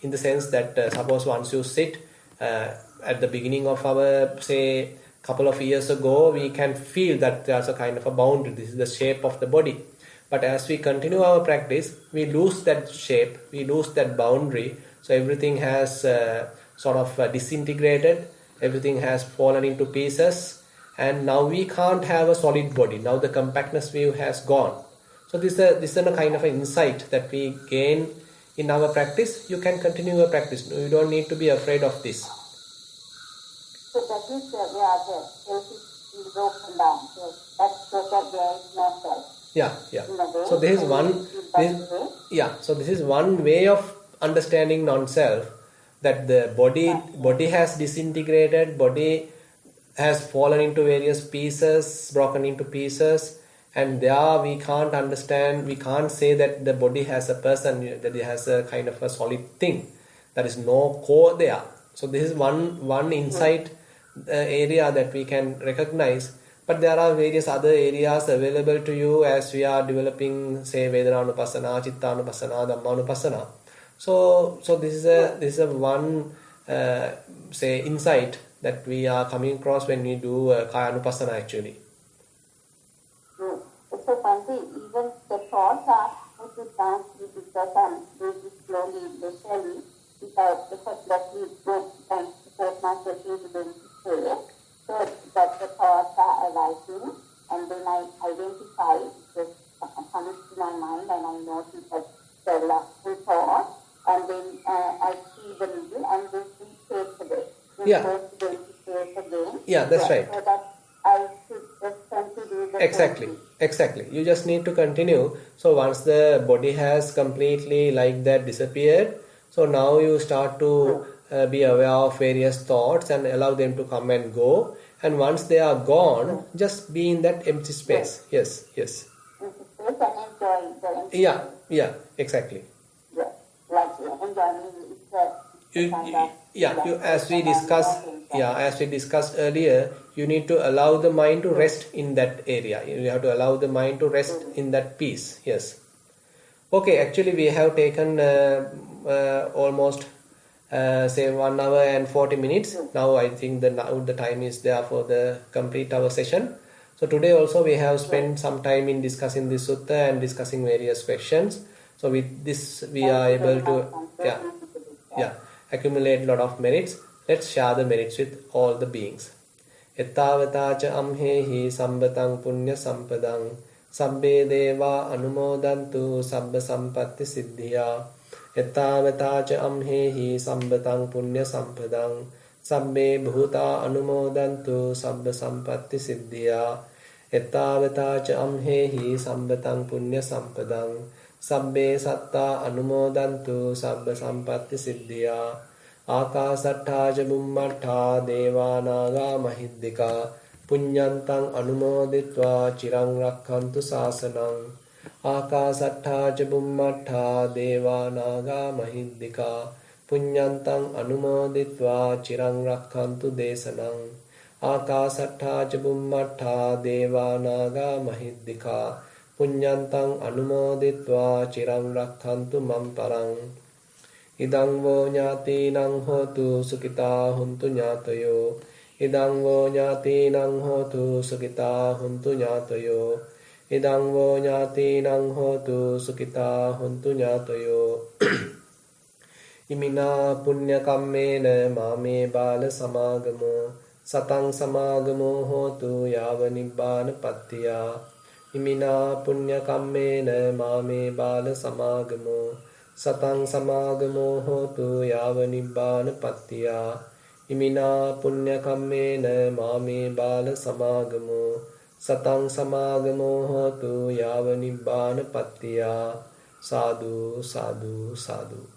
in the sense that suppose once you sit at the beginning of our say couple of years ago, we can feel that there's a kind of a boundary. This is the shape of the body. But as we continue our practice, we lose that shape, we lose that boundary. So everything has sort of disintegrated, everything has fallen into pieces, and now we can't have a solid body. Now the compactness view has gone. So this is a kind of an insight that we gain in our practice. You can continue your practice. You don't need to be afraid of this. So that is where the self is broken down. So that's so that there is no self. Yeah. So this is one way of understanding non-self, that the body has disintegrated, body has fallen into various pieces, broken into pieces, and there we can't understand, we can't say that the body has a person, that it has a kind of a solid thing. There is no core there. So this is one insight area that we can recognize. But there are various other areas available to you as we are developing, say, Vedananupassana, Chittanupassana, Dhammanupassana. So this is a one say insight that we are coming across when we do Kayanupassana actually. So Bhante, even the thoughts are put to dance with the person, very slowly, literally, because effortlessly go and support myself into the space. So that the thoughts are arising, and then I identify this comes to my mind, and I notice that there are two thoughts, and then I see the middle, and then it fades away. Yeah, that's right. So that I should just continue the Exactly. You just need to continue. So once the body has completely like that disappeared, so now you start to be aware of various thoughts and allow them to come and go. And once they are gone, just be in that empty space. Yes. Empty space and enjoy the empty space. Yeah, exactly. Yeah, like enjoying as we discussed earlier, you need to allow the mind to rest in that area. You have to allow the mind to rest in that peace. Yes. Okay, actually we have taken almost say 1 hour and 40 minutes. Now I think the time is there for the complete our session. So today also we have spent some time in discussing this sutta and discussing various questions. So with this we are able to accumulate a lot of merits. Let's share the merits with all the beings. Ettavata cha amhehi sambatang punya sampadang sabbe deva anumodantu sabba sampatti siddhya. Ettavata cha amhehi sambatang punya sampadang sabbe bhuta anumodantu sabba sampatti siddhya. Ettavata cha amhehi sambatang punya sampadang sabbe satta anumodantu sabba sampatti siddhya. Akasattha ca bummattha devanaga mahiddhika punyantang anumoditva chirang rakkhantu sasanang. Akasattha ca bummattha devanaga mahiddhika punyantang anumoditva chirang rakkhantu desanang. Akasattha ca bummattha devanaga mahiddhika punyantang anumoditva chirang rakkhantu mamparang. Idang vo ñātīnaṁ hotu sukitā huntu ñātayo. Idang vo ñātīnaṁ hotu sukitā huntu ñātayo. Idang vo ñātīnaṁ hotu sukitā huntu ñātayo. ඉමිනා පුඤ්ඤ කම්මේන මාමේ බාල සමාගමෝ සතං සමාගමෝ හෝතු යාව නිබ්බාන පත්තියා. ඉමිනා පුඤ්ඤ කම්මේන මාමේ බාල සමාගමෝ සතං සමාගමෝ හෝතු යාව නිබ්බාන පත්තියා. ඉමිනා පුඤ්ඤ කම්මේන මාමේ බාල සමාගමෝ සතං සමාගමෝ හෝතු යාව නිබ්බාන පත්තියා. සාදු සාදු සාදු.